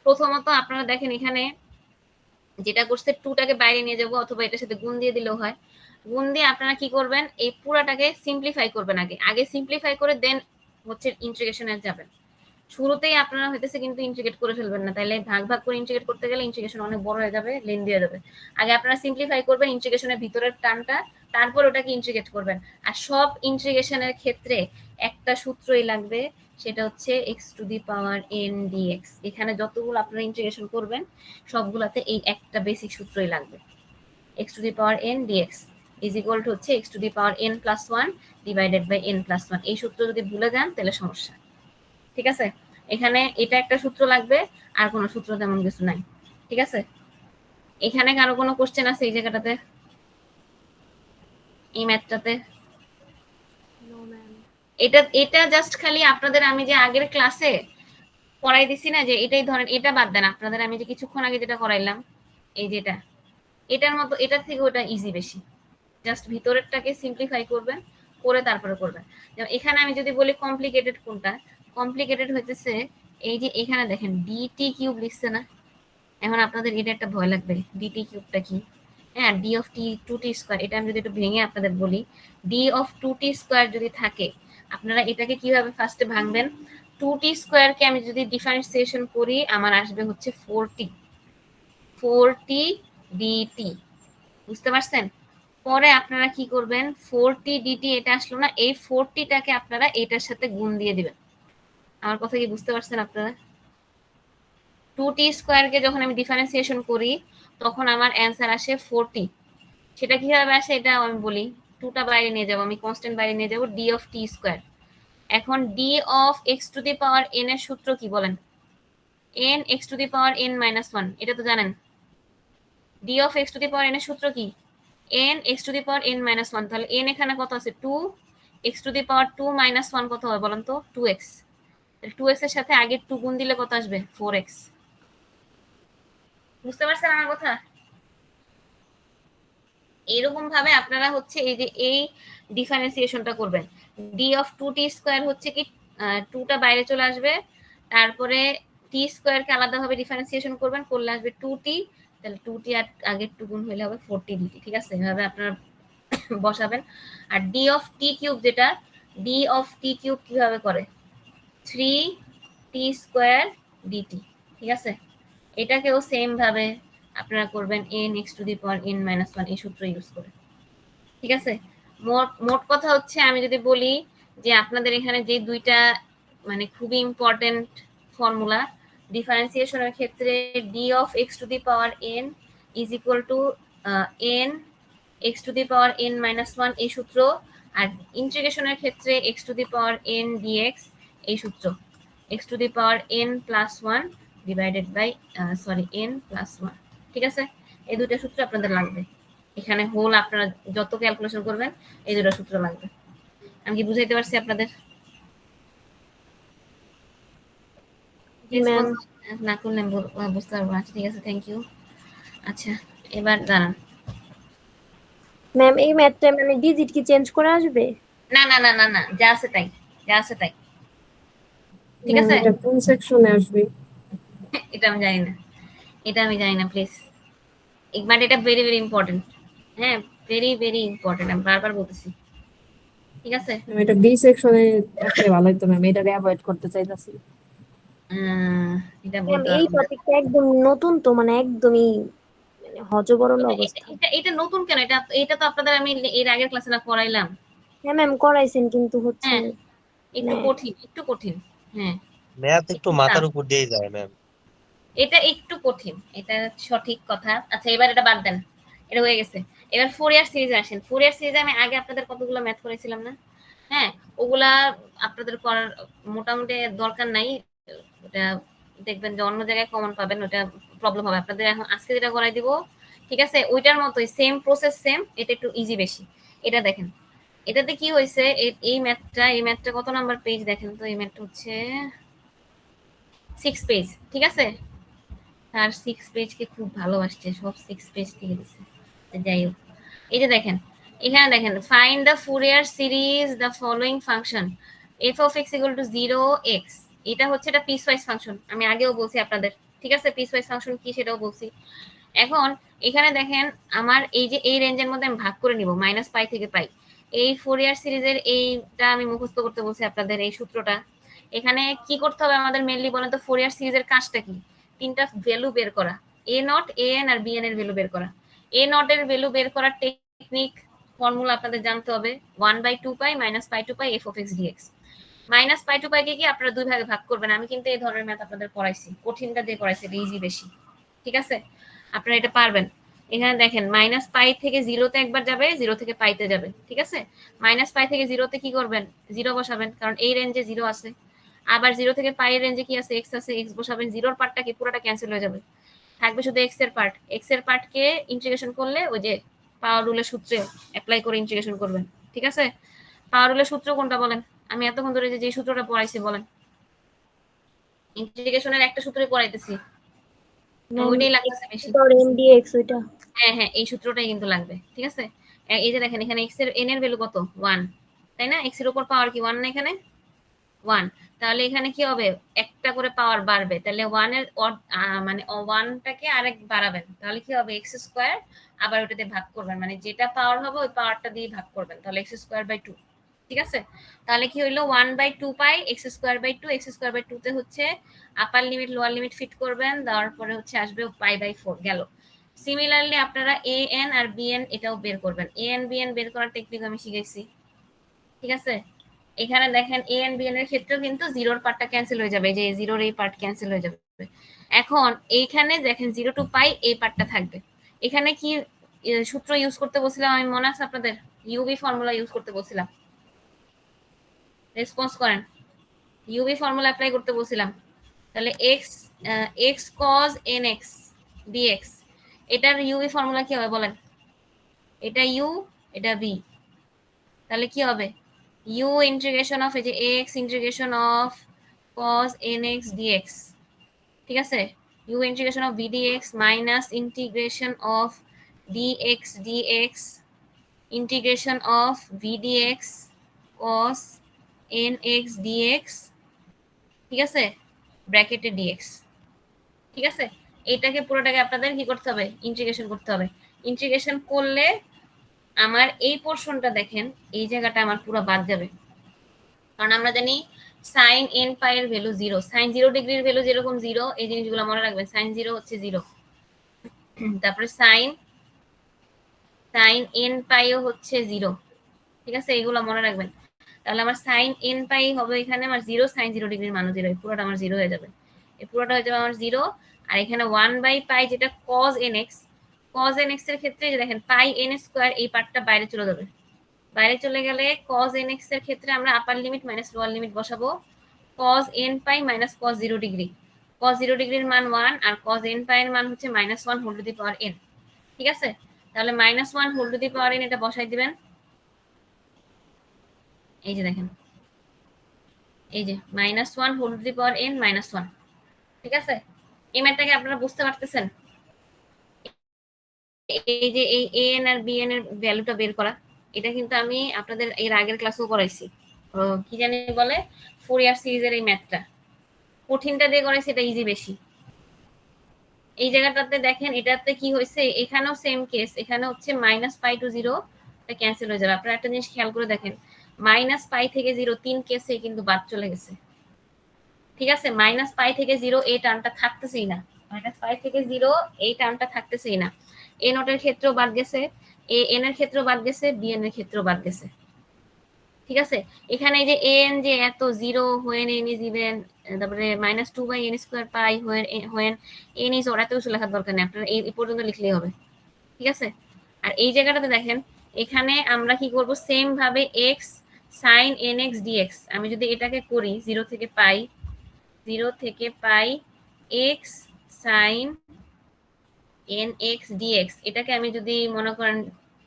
প্রথমত আপনারা দেখেন এখানে যেটা করছে 2টাকে বাইরে নিয়ে যাব, অথবা এটার সাথে গুণ দিয়ে দিলেও হয়। গুণ দিয়ে আপনারা কি করবেন, এই পুরাটাকে সিম্পলিফাই করবেন। আগে সিম্পলিফাই করে দেন হচ্ছে ইন্টিগ্রেশনে যাবেন। শুরুতেই আপনারা হইতেছে কিন্তু ইন্টিগ্রেট করে ফেলবেন না, তাহলে ভাগ ভাগ করে ইন্টিগ্রেট করতে গেলে ইন্টিগ্রেশন অনেক বড় হয়ে যাবে, লেন্থি হয়ে যাবে। আগে আপনারা সিম্পলিফাই করবেন ইন্টিগ্রেশনের ভিতরের টার্মটা, তারপর ওটাকে ইন্টিগ্রেট করবেন। আর সব ইন্টিগ্রেশনের ক্ষেত্রে একটা সূত্রই লাগবে, সেটা হচ্ছে x to the power n dx। এখানে যতগুলো আপনারা ইন্টিগ্রেশন করবেন সবগুলাতে এই একটা বেসিক সূত্রই লাগবে, x to the power n dx is equal to হচ্ছে x to the power n plus 1 divided by n plus 1। এই সূত্র যদি ভুলে যান তাহলে সমস্যা। ঠিক আছে, এখানে এটা একটা সূত্র লাগবে, আর কোনো সূত্র তেমন কিছু নাই। ঠিক আছে, এখানে কারো কোনো কোশ্চেন আছে এই জায়গাটাতে, এই ম্যাথটাতে? এটা জাস্ট খালি আপনাদের আমি যে আগের ক্লাসে পড়াই দিছি না, যে এটাই ধরেন, এটা বাদ দেন, আপনাদের আমি যে কিছুক্ষণ আগে যেটা করাইলাম এই যেটা, এটার মতো, এটার থেকে ওটা ইজি বেশি। জাস্ট ভিতরেরটাকে সিম্পলিফাই করবেন, করে তারপরে করবেন। যেমন এখানে আমি যদি বলি কমপ্লিকেটেড কোনটা, কমপ্লিকেটেড হইতেছে এই যে এখানে দেখেন ডিটি কিউব লিখছে না, এখন আপনাদের এটা একটা ভয় লাগবে, ডিটি কিউবটা কি? হ্যাঁ, D of T 2t square, এটা আমি যদি একটু ভেঙে আপনাদের বলি, ডি অফ 2t স্কয়ার যদি থাকে, আপনারা এটাকে কিভাবে ফার্স্টে ভাঙবেন? 2t স্কয়ারকে আমি যদি ডিফারেন্সিয়েশন করি, আমার আসবে হচ্ছে 4t ডিটি। বুঝতে পারছেন? পরে আপনারা কি করবেন, 4t ডিটি এটা আসলো না, এই 4tটাকে আপনারা এটার সাথে গুণ দিয়ে দিবেন। আমার কথা কি বুঝতে পারছেন আপনারা? 2t স্কয়ারকে যখন আমি ডিফারেন্সিয়েশন করি, তখন আমার অ্যান্সার আসে 4t। সেটা কিভাবে আসে এটা আমি বলি, 2টা বাইরে নিয়ে যাব, আমি কনস্ট্যান্ট বাইরে নিয়ে যাব, ডি অফ টি স্কয়ার। এখন D of X to the power N এর সূত্র কি বলেন? N x to the power N minus 1, এটা তো জানেন। D of X to the power N এর সূত্র কি? N x to the power N minus 1। তাহলে এন এখানে কত আছে? 2, x to the power 2 minus 1 কত হয় বলেন তো? 2x। 2x এর সাথে আগে 2 গুণ দিলে কত আসবে? 4x। বুঝতে পারছেন আমার কথা? এরকম ভাবে আপনারা হচ্ছে এই যে এই ডিফারেন্সিয়েশনটা করবেন। ডি অফ 2t স্কয়ার হচ্ছে কি 2টা বাইরে চলে আসবে, তারপরে টি স্কয়ারকে আলাদাভাবে ডিফারেন্সিয়েশন করবেন, করলে আসবে 2t। তাহলে 2t আর আগে 2 গুণ হলে হবে 4t dt। ঠিক আছে, এভাবে আপনারা বসাবেন। আর ডি অফ টি কিউব, যেটা ডি অফ টি কিউব কিভাবে করে? 3t square dt। ঠিক আছে, এটাকেও সেম ভাবে আপনারা করবেন n x to the power n minus 1 এই সূত্র ইউজ করে। ঠিক আছে, মোট কথা হচ্ছে আমি যদি বলি যে আপনাদের এখানে যে দুইটা মানে খুবই ইম্পর্টেন্ট ফর্মুলা ডিফারেন্সিয়েশনের ক্ষেত্রে, D of X to the power n is equal to n x to the power n minus 1 এই সূত্র, আর ইন্টিগ্রেশনের ক্ষেত্রে x to the power n dx এই সূত্র, x to the power n plus 1 divided by n plus 1। ঠিক আছে, এই দুটো সূত্র আপনাদের লাগবে। এখানে হোল আপনারা যত ক্যালকুলেশন করবেন এই দুটো সূত্র লাগবে। আমি কি বুঝাইতে পারছি আপনাদের? জি ম্যাম। না করলে বুঝতে পারবো না। ঠিক আছে, থ্যাংক ইউ। আচ্ছা, এবার দাঁড়ান। ম্যাম এই ম্যাথটা মানে ডিজিট কি চেঞ্জ করে আসবে? না না না না না, যা আছে তাই, যা আছে তাই। ঠিক ম্যাম আছে, এটা কোন সেকশনে আসবে? এটা আমি জানি না, এটা আমি জানি না প্লিজ। বাট এটা ভেরি ভেরি ইম্পর্টেন্ট। হ্যাঁ, ভেরি ভেরি ইম্পর্টেন্ট, আমি বারবার বলতেছি। ঠিক আছে, ম্যাম এটা বি সেকশনে আসলে ভালো হতো ম্যাম, এটাকে অ্যাভয়েড করতে চাইতাছি। এটা ম্যাম বলতে এই পারবো না। টপিকটা একদম নতুন তো, মানে একদমই মানে হজবরল অবস্থা। এটা এটা নতুন কেন? এটা এটা তো আপনাদের আমি এর আগের ক্লাসে না করাইলাম। হ্যাঁ ম্যাম করাইছেন, কিন্তু হচ্ছে হ্যাঁ, একটু মানে কঠিন, একটু কঠিন। হ্যাঁ, ম্যাথ একটু একটু মাথার tough। উপর দিয়ে যায় ম্যাম। এটা একটু কঠিন, এটা সঠিক কথা। আচ্ছা, এবার এটা বাদ দেন, এটা হয়ে গেছে। এবার ফোরিয়ার সিরিজে আসেন। ফোরিয়ার সিরিজে আমি আগে আপনাদের কতগুলো ম্যাথ করেছিলাম না? হ্যাঁ, ওগুলা আপনাদের করার মোটামুটি দরকার নাই। ওটা দেখবেন যে অন্য জায়গায় কমন পাবেন, ওটা প্রবলেম হবে আপনাদের। এখন আজকে যেটা করাই দিব, ঠিক আছে, ওইটার মতোই সেম প্রসেস, সেম। এটা একটু ইজি বেশি। এটা দেখেন, এটাতে কি হয়েছে, এই ম্যাথটা কত নাম্বার পেজ দেখেন তো? এই ম্যাথটা হচ্ছে 6 পেজ। ঠিক আছে, তার 6 পেজকে খুব ভালোবাসছে, সব 6 পেজ থেকে দিচ্ছে। যাই হোক, এই যে দেখেন, এখানে দেখেন, find the Fourier series the following function F of x equal to 0x। এটা হচ্ছে একটা পিসওয়াইজ ফাংশন, আমি আগেও বলছি আপনাদের। ঠিক আছে, পিসওয়াইজ ফাংশন কি সেটাও বলছি। এখন এখানে দেখেন, আমার এই যে এই রেঞ্জের মধ্যে আমি ভাগ করে নিব -π থেকে π। এই ফুরিয়ার সিরিজের এইটা আমি মুখস্থ করতে বলছি আপনাদের, এই সূত্রটা। এখানে কি করতে হবে আমাদের মেইনলি বলেন তো? ফুরিয়ার সিরিজের কাজটা কি? তিনটা ভ্যালু বের করা, এ নট, এ এন আর বি এন এর ভ্যালু বের করা। এ নট এর ভ্যালু বের করার টেকনিক ফর্মুলা আপনাদের জানতে হবে, 1/2π - π to π f of x dx। -π to π কে কি আপনারা দুই ভাগে ভাগ করবেন। আমি কিন্তু এই ধরনের ম্যাথ আপনাদের পড়াইছি, কঠিনটা দিয়ে পড়াইছি, ইজি বেশি। ঠিক আছে, আপনারা এটা পারবেন। এখানে দেখেন, -π থেকে 0-তে একবার যাবে, 0 থেকে π-তে যাবে। ঠিক আছে, -π থেকে 0-তে কি করবেন? 0 বসাবেন, কারণ এই রেঞ্জে 0 আছে। আবার 0 থেকে π এর রেঞ্জে কি আছে? x আছে, x বসাবেন। 0-র পার্টটা কি পুরোটা ক্যান্সেল হয়ে যাবে, থাকবে শুধু x এর পার্ট। x এর পার্টকে ইন্টিগ্রেশন করলে ওই যে পাওয়ার রুলের সূত্রে অ্যাপ্লাই করে ইন্টিগ্রেশন করবেন। ঠিক আছে, পাওয়ার রুলের সূত্র কোনটা বলেন? আমি এতক্ষণ ধরে যে সূত্রটা পড়াইছি বলেন, ইন্টিগ্রেশনের একটা সূত্রই পড়াইতেছি, ওইটাই লাগতেছে বেশি। mdx ওইটা। হ্যাঁ হ্যাঁ, এই সূত্রটাই কিন্তু লাগবে। ঠিক আছে, এই যে দেখেন, এখানে x এর n এর ভ্যালু কত? 1, তাই না? x এর উপর পাওয়ার কি 1 না এখানে? 1, তাহলে এখানে কি হবে, একটা করে পাওয়ার বাড়বে, তাহলে 1 এর মানে 1টাকে আরেক বাড়াবেন, তাহলে কি হবে এক্স স্কোয়ার, আবার ওটাতে ভাগ করবেন, মানে যেটা পাওয়ার হবে ওই পাওয়ারটা দিয়ে ভাগ করবেন, তাহলে এক্স স্কোয়ার বাই 2। ঠিক আছে, তাহলে কি হইলো 1/2 pi x square by 2, x square by 2 তে হচ্ছে upper limit lower limit fit করবেন, দেওয়ার পরে হচ্ছে আসবে π/4 গেল। সিমিলারলি আপনারা এ এন আর বি এন এটাও বের করবেন, এ এন বি এন বের করার টেকনিক আমি শিখেছি। ঠিক আছে, এখানে দেখেন এ এন বি এন এর ক্ষেত্রেও কিন্তু জিরোর পার্টটা ক্যান্সেল হয়ে যাবে, যে জিরোর এই পার্ট ক্যান্সেল হয়ে যাবে। এখন এইখানে দেখেন 0 to π এই পার্টটা থাকবে। এখানে কি সূত্র ইউজ করতে বলছিলাম আমি, মনে আছে আপনাদের? ইউভি ফর্মুলা ইউজ করতে বলছিলাম, রেসপন্স করেন। ইউভি ফর্মুলা অ্যাপ্লাই করতে বলছিলাম। তাহলে X cos N x DX, এটার ইউভি ফর্মুলা কি হবে বলেন? এটা ইউ, এটা বি, তাহলে কি হবে ইউ ইন্টিগ্রেশন অফ এই যে X integration of cos N x DX. ঠিক আছে, U integration of B DX minus integration of DX DX integration of V DX cos N x DX. ঠিক আছে, ব্র্যাকেটে ডিএক্স। ঠিক আছে, এটাকে পুরোটাকে আপনাদের কি করতে হবে, ইন্টিগ্রেশন করতে হবে। ইন্টিগ্রেশন করলে আমার এই পোর্শনটা দেখেন, এই জায়গাটা আমার পুরো বাদ যাবে, কারণ আমরা জানি সাইন এন পাই এর ভ্যালু 0, সাইন 0 ডিগ্রির ভ্যালু যেরকম 0, এই জিনিসগুলো মনে রাখবেন, সাইন 0 হচ্ছে 0। তারপরে সাইন এন পাইও হচ্ছে 0। ঠিক আছে, এগুলো মনে রাখবেন। তাহলে আমার সাইন এন পাই হবে এখানে আমার 0, সাইন 0 ডিগ্রির মানও 0, পুরোটা আমার 0 হয়ে যাবে, এই পুরোটা হয়ে যাবে আমার 0। আর এখানে 1/π যেটা cos nx, cos nx এর ক্ষেত্রে দেখেন পাই n স্কয়ার, এই পার্টটা বাইরে চলে যাবে, বাইরে চলে গেলে cos nx এর ক্ষেত্রে আমরা আপার লিমিট মাইনাস লোয়ার লিমিট বসাবো। cos n পাই মাইনাস cos 0 ডিগ্রি, cos 0 ডিগ্রির মান 1 আর cos n পাই এর মান হচ্ছে -1 whole to the power n। ঠিক আছে, তাহলে -1 whole to the power n এটা বসাই দিবেন, এই যে দেখেন, এই যে -1 whole to the power n -1। ঠিক আছে, এই ম্যাথটাকে আপনারা বুঝতে পারতেছেন? এই যে এই এ এন আর বি এন এর ভ্যালুটা বের করা, এটা কিন্তু আমি আপনাদের এর আগের ক্লাসেও করাইছি, কি জানি বলে ফুরিয়ার সিরিজের এই ম্যাথটা, কঠিনটা দিয়ে করাইছি, এটা ইজি বেশি। এই জায়গাটাতে দেখেন এটাতে কি হয়েছে, এখানেও সেম কেস, এখানে হচ্ছে -π to 0 এটা ক্যান্সেল হয়ে যাবে। আপনারা একটা জিনিস খেয়াল করে দেখেন, -π থেকে 0 তিন কেসে কিন্তু বাদ চলে গেছে। ঠিক আছে, -π থেকে 0 এই টার্মটা থাকতেছেই না, -π থেকে 0 এই টার্মটা থাকতেছেই না। এ নোটের ক্ষেত্রেও বাদ গেছে, এ এন এর ক্ষেত্রেও বাদ গেছে, বি এন এর ক্ষেত্রেও বাদ গেছে। ঠিক আছে, এখানে এই যে এ এন যে এত 0 হোয়েন এন ইজ ইভেন, তারপরে -2/n² pi when N is odd, এত কিছু লেখার দরকার নেই, আপনারা এই পর্যন্ত লিখলেই হবে। ঠিক আছে, আর এই জায়গাটাতে দেখেন, এখানে আমরা কি করব, সেম ভাবে x sine N x dx, আমি যদি এটাকে করি 0 থেকে pi x sine N x dx, এটাকে আমি যদি মনে করেন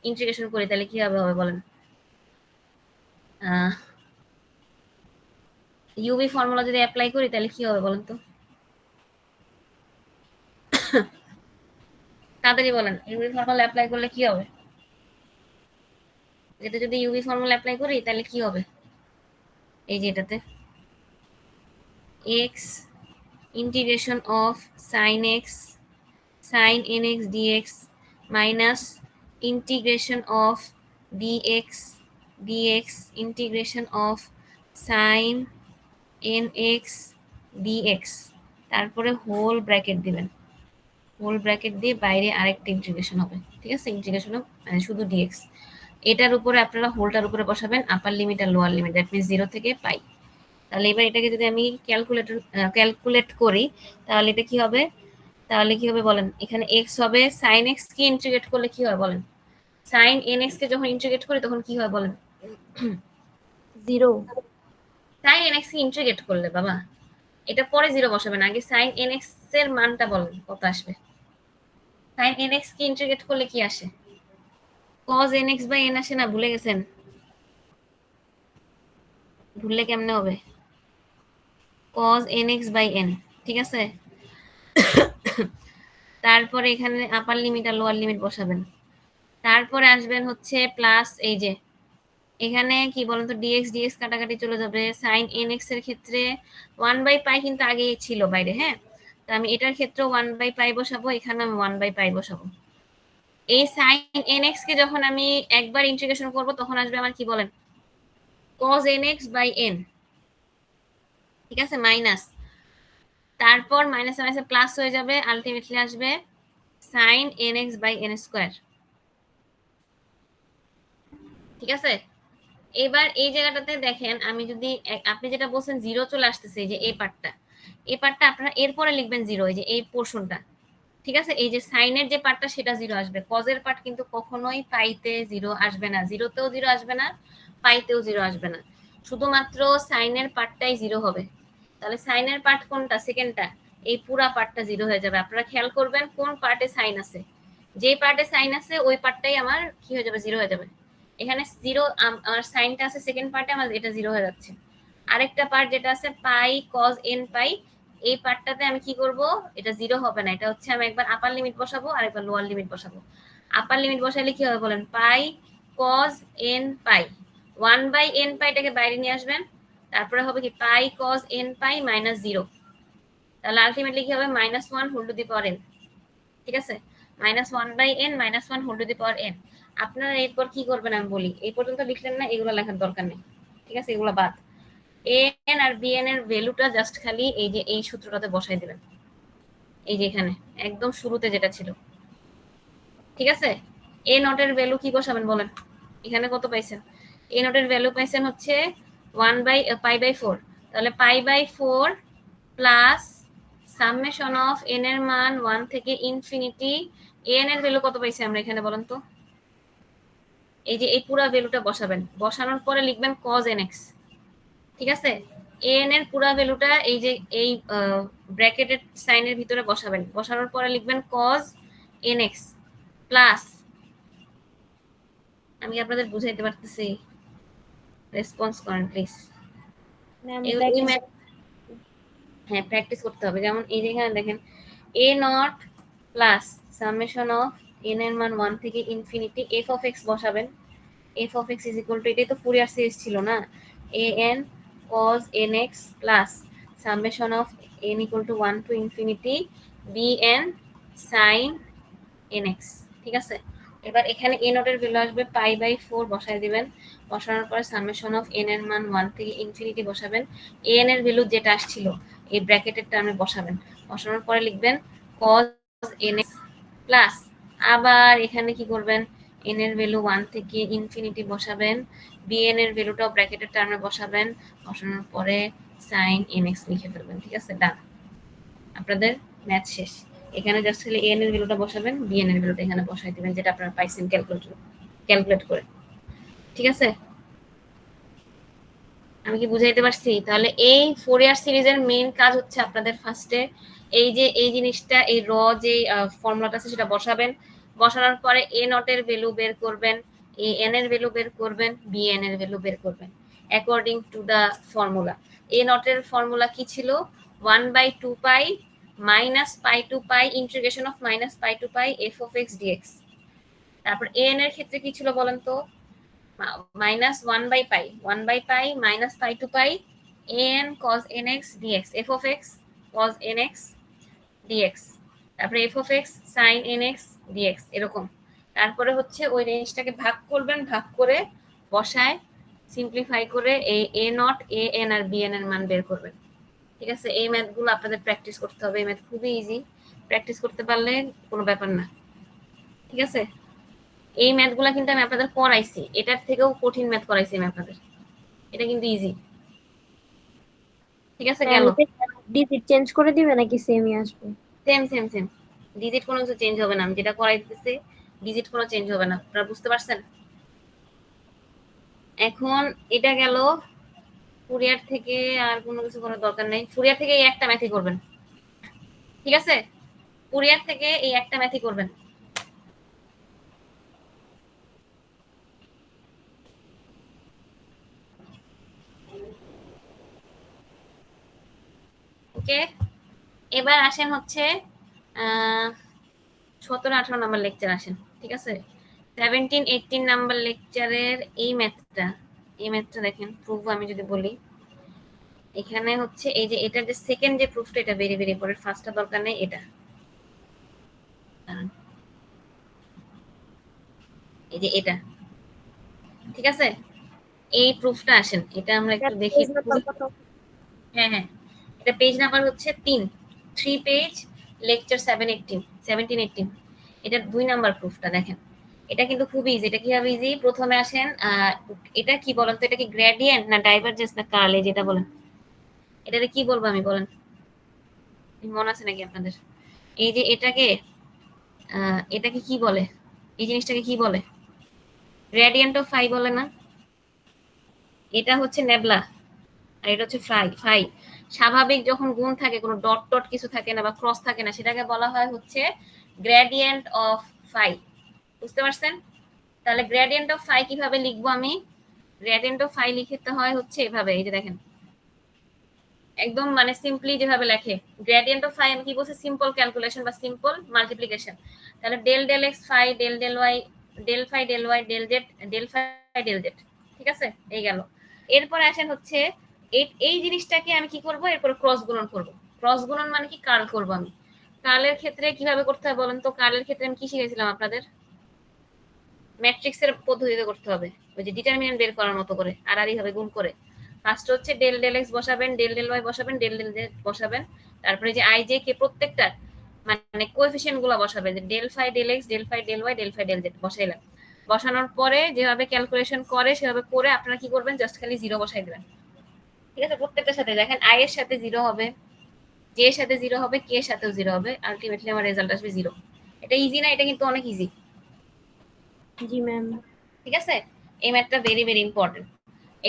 ইন্টিগ্রেশন করি, তাহলে কি হবে বলেন? ইউভি ফর্মুলা যদি অ্যাপ্লাই করি তাহলে কি হবে বলেন তো, তাড়াতাড়ি বলেন, ইউভি ফর্মুলা অ্যাপ্লাই করলে কি হবে? এটা যদি ইউভি ফর্মুলা অ্যাপ্লাই করি তাহলে কি হবে, এই যে এটাতে X integration of sine X sine N x DX minus integration of DX DX integration of sine N x DX, তারপরে হোল ব্র্যাকেট দিবেন, হোল ব্র্যাকেট দিয়ে বাইরে আরেকটা ইন্টিগ্রেশন হবে। ঠিক আছে, ইন্টিগ্রেশন অফ মানে শুধু ডিএক্স, এটার উপরে আপনারা হোলটার উপরে বসাবেন আপার লিমিট আর লোয়ার লিমিট, দ্যাট মিনস 0 থেকে পাই। তাহলে এবার এটাকে যদি আমি ক্যালকুলেট করি তাহলে এটা কি হবে, তাহলে কি হবে বলেন? এখানে এক্স হবে, সাইন এক্স কে ইন্টিগ্রেট করলে কি হয় বলেন? সাইন এন এক্স কে যখন ইন্টিগ্রেট করি তখন কি হয় বলেন? 0। সাইন এন এক্স কে ইন্টিগ্রেট করলে বাবা, এটা পরে 0 বসাবেন, আগে সাইন এন এক্স এর মানটা বলেন কত আসবে। সাইন এন এক্স কে ইন্টিগ্রেট করলে কি আসে? cos nx বাই n আসে না, ভুলে গেছেন? ভুললে কেমনে হবে? cos nx by n। ঠিক আছে, তারপরে এখানে আপার লিমিট আর লোয়ার লিমিট বসাবেন, তারপরে আসবেন হচ্ছে প্লাস এই যে এখানে কি বলতো ডিএক্স ডিএক্স কাটাকাটি চলে যাবে। সাইন এনএক্স এর ক্ষেত্রে 1/π কিন্তু আগে ছিল বাইরে, হ্যাঁ, তো আমি এটার ক্ষেত্রে 1/π বসাবো, এখানে আমি 1/π বসাবো। এই সাইন এনএক্স কে যখন আমি একবার ইন্টিগ্রেশন করব তখন আসবে আমার কি বলেন cos nx বাই n, ঠিক আছে, মাইনাস, তারপর মাইনাস মাইনাসে প্লাস হয়ে যাবে, আলটিমেটলি আসবে sine nx by n square, ঠিক আছে। এবার এই জায়গাটাতে দেখেন আমি যদি আপনি যেটা বলছেন জিরো চলে আসতেছে, এই যে এই পার্টটা আপনারা এরপরে লিখবেন জিরো, এই যে এই পোর্শনটা, ঠিক আছে। এই যে সাইনের যে পার্টটা সেটা জিরো আসবে, কজের পার্ট কিন্তু কখনোই পাইতে জিরো আসবে না, জিরোতেও জিরো আসবে না, পাইতেও জিরো আসবে না, শুধুমাত্র সাইনের পার্টটাই জিরো হবে। তাহলে সাইনের পার্ট কোনটা, সেকেন্ডটা, এই পুরা পার্টটা জিরো হয়ে যাবে। আপনারা খেয়াল করবেন কোন পার্টে সাইন আছে, যে পার্টে সাইন আছে ওই পার্টটাই আমার কি হয়ে যাবে, জিরো হয়ে যাবে। এখানে জিরো, আমার সাইনটা আছে সেকেন্ড পার্টে, আমার এটা জিরো হয়ে যাচ্ছে। আরেকটা পার্ট যেটা আছে পাই কজ এন পাই, এই পার্টটাতে আমি কি করব, এটা জিরো হবে না, এটা হচ্ছে আমি একবার আপার লিমিট বসাবো আর একবার লোয়ার লিমিট বসাবো। আপার লিমিট বসাইলে কি হবে বলেন, পাই কজ এন পাই, 1/n পাইটাকে বাইরে নিয়ে আসবেন, তারপরে হবে কি pi cos N pi minus zero, তাহলে আলটিমেটলি কি হবে -1 whole to the power n, ঠিক আছে, -1/n -1 whole to the power n। আপনারা এরপর কি করবেন আমি বলি, এই পর্যন্ত লিখলেন না, এগুলো লেখার দরকার নেই, ঠিক আছে, এগুলো বাদ। an আর bn এর ভ্যালুটা জাস্ট খালি এই যে এই সূত্রটাতে বসাই দিবেন, এই যে এখানে একদম শুরুতে যেটা ছিল, ঠিক আছে। a নট এর ভ্যালু কি বসাবেন বলেন, এখানে কত পাইছেন, a নট এর ভ্যালু পাইছেন হচ্ছে 1/π/4, তাহলে π/4 প্লাস সামেশন অফ n এর মান 1 থেকে ইনফিনিটি, an এর ভ্যালু কত পাইছি আমরা এখানে বলেন তো, এই যে এই পুরা ভ্যালুটা বসাবেন, বসানোর পরে লিখবেন cos nx, ঠিক আছে। an এর পুরা ভ্যালুটা এই যে এই ব্র্যাকেটেড সাইনের ভিতরে বসাবেন, বসানোর পরে লিখবেন cos nx প্লাস, আমি আপনাদের বুঝাইতে পারতেছি, রেসপন্স করেন প্লিজ। হ্যাঁ প্র্যাকটিস করতে হবে, যেমন এই যে এখানে দেখেন a not plus summation of n এর মান 1 থেকে ইনফিনিটি f অফ x বসাবেন, f of x is equal two, এটাই তো ফুরিয়ার সিরিজ ছিল না, an cos nx plus summation of n equal to 1 to infinity bn sin nx, ঠিক আছে। এবার এখানে a নট এর ভ্যালু আসবে π/4 বসায় দিবেন, বসানোর পরে সামেশন অফ n এর মান 1 থেকে ইনফিনিটি বসাবেন, an এর ভ্যালু যেটা আসছিল এই ব্র্যাকেটের টার্মে বসাবেন, বসানোর পরে লিখবেন cos nx প্লাস, আবার এখানে কি করবেন, n এর ভ্যালু 1 থেকে ইনফিনিটি বসাবেন, bn এর ভ্যালুটাও ব্র্যাকেটের টার্মে বসাবেন, বসানোর পরে sin nx লিখে ফেলবেন, ঠিক আছে, ডান, আপনাদের ম্যাথ শেষ। এখানে জাস্ট খালি an এর ভ্যালুটা বসাবেন, bn এর ভ্যালুটা এখানে বসাই দিবেন, যেটা আপনারা পাইছেন ক্যালকুলেট করে, ঠিক আছে। আমি কি বুঝাইতে পারছি? তাহলে এই ফোরিয়ার সিরিজের মেইন কাজ হচ্ছে আপনাদের ফার্স্টে এই যে এই জিনিসটা, এই র যে ফর্মুলাটা আছে সেটা বসাবেন, বসানোর পরে a নট এর ভ্যালু বের করবেন, an এর ভ্যালু বের করবেন, bn এর ভ্যালু বের করবেন according to the formula. a naught এর ফর্মুলা কি ছিল, 1/2π minus pi to pi integration of minus pi to pi f of x dx। তারপর an এর ক্ষেত্রে কি ছিল বলেন তো, -1/π minus pi to pi an cos nx dx, f of x cos nx dx, তারপরে f of x sin nx dx, এরকম। তারপরে হচ্ছে ওই রেঞ্জটাকে ভাগ করবেন, ভাগ করে বসায় সিম্পলিফাই করে এই a নট an আর bn এর মান বের করবেন, ঠিক আছে। এই ম্যাথগুলো আপনাদের প্র্যাকটিস করতে হবে, এই ম্যাথ খুবই ইজি, প্র্যাকটিস করতে পারলে কোনো ব্যাপার না, ঠিক আছে। এই ম্যাথগুলো কিন্তু আমি আপনাদের করাইছি, এটার থেকেও কঠিন ম্যাথ করাইছি আমি আপনাদের, এটা কিন্তু ইজি, ঠিক আছে। গেল, ডিজিট চেঞ্জ করে দিবে নাকি সেমই আসবে? সেম সেম সেম, ডিজিট কোনো কিছু চেঞ্জ হবে না, আমি যেটা করাই দিতেছি ডিজিট কোনো চেঞ্জ হবে না, আপনারা বুঝতে পারছেন। এখন এটা গেল ফুরিয়ার থেকে, আর কোনো কিছু করার দরকার নেই, ফুরিয়ার থেকে এই একটা ম্যাথই করবেন, ঠিক আছে, ফুরিয়ার থেকে এই একটা ম্যাথই করবেন। ওকে, এবার আসেন হচ্ছে 17-18 নাম্বার লেকচার আসেন, ঠিক আছে। 17-18 নাম্বার লেকচারের এই ম্যাথটা এই ম্যাথটা দেখেন, প্রুফ আমি যদি বলি, এখানে হচ্ছে এই যে এটার যে সেকেন্ড যে প্রুফটা, এটা ভেরি ভেরি ইম্পর্টেন্ট, ফার্স্টটা দরকার নেই। এটা এই যে এটা, ঠিক আছে, এই প্রুফটা আসেন, এটা আমরা একটু দেখি। পেজ নাম্বার কত? হ্যাঁ হ্যাঁ, এটা পেজ নাম্বার হচ্ছে 3 পেজ, লেকচার 17-18 এটা 2 নাম্বার প্রুফটা দেখেন। এটা কিন্তু খুব ইজি। এটা কিভাবে ইজি, প্রথমে আসেন, এটা কি বলেন তো, এটা কি গ্রেডিয়েন্ট না ডাইভারজেন্স না কার্ল, যেটা বলেন এটাকে কি বলবো আমি, বলেন মনে আছে নাকি আপনাদের? এই যে এটাকে কি বলে, এই জিনিসটাকে কি বলে? গ্রেডিয়েন্ট অফ ফাই বলে না? এটা হচ্ছে নেবলা, আর এটা হচ্ছে ফাই। স্বাভাবিক যখন গুণ থাকে, কোনো ডট টট কিছু থাকে না বা ক্রস থাকে না, সেটাকে বলা হয় হচ্ছে গ্রেডিয়েন্ট অফ ফাই। বুঝতে পারছেন? তাহলে গ্রেডিয়েন্ট অফ ফাই কিভাবে লিখবো আমি? গ্রেডিয়েন্ট অফ ফাই লিখতে হয় হচ্ছে এভাবে, এই যে দেখেন, একদম মানে সিম্পলি যেভাবে লেখে, গ্রেডিয়েন্ট অফ ফাই আমি কি বলছি, সিম্পল ক্যালকুলেশন বা সিম্পল মাল্টিপ্লিকেশন। তাহলে del del X phi, del del Y, del phi del Y, del Z, del phi del Z. ঠিক আছে, এই গেল। এরপরে আসেন হচ্ছে এই জিনিসটাকে আমি কি করব, এরপরে ক্রস গুণন করব। ক্রস গুণন মানে কি, কার্ল করব আমি। কার্লের ক্ষেত্রে কিভাবে করতে হয় বলেন তো? কার্লের ক্ষেত্রে আমি কি শিখেছিলাম আপনাদের? ম্যাট্রিক্সের পদ্ধতিতে করতে হবে, ওই যে ডিটারমিনেন্ট বের করার মতো করে, আর হবে গুণ করে। ফার্স্ট হচ্ছে ডেল ডেল এক্স বসাবেন, ডেল ডেল ওয়াই বসাবেন, ডেল ডেল জেড বসাবেন, তারপরে যে আই জে কে প্রত্যেকটা মানে কোএফিসিয়েন্ট গুলো বসাবেন, যে del phi del x, del phi del Y, del phi del z বসাইলেন। বসানোর পরে যেভাবে ক্যালকুলেশন করে সেভাবে করে আপনারা কি করবেন, জাস্ট খালি জিরো বসাই দিবেন। ঠিক আছে, প্রত্যেকটার সাথে দেখেন, আই এর সাথে জিরো হবে, জে এর সাথে জিরো হবে, কে এর সাথেও জিরো হবে, আলটিমেটলি আমার রেজাল্ট আসবে জিরো। এটা ইজি না? এটা কিন্তু অনেক ইজি। জি ম্যাম। ঠিক আছে, এই ম্যাথটা ভেরি ভেরি ইম্পর্টেন্ট।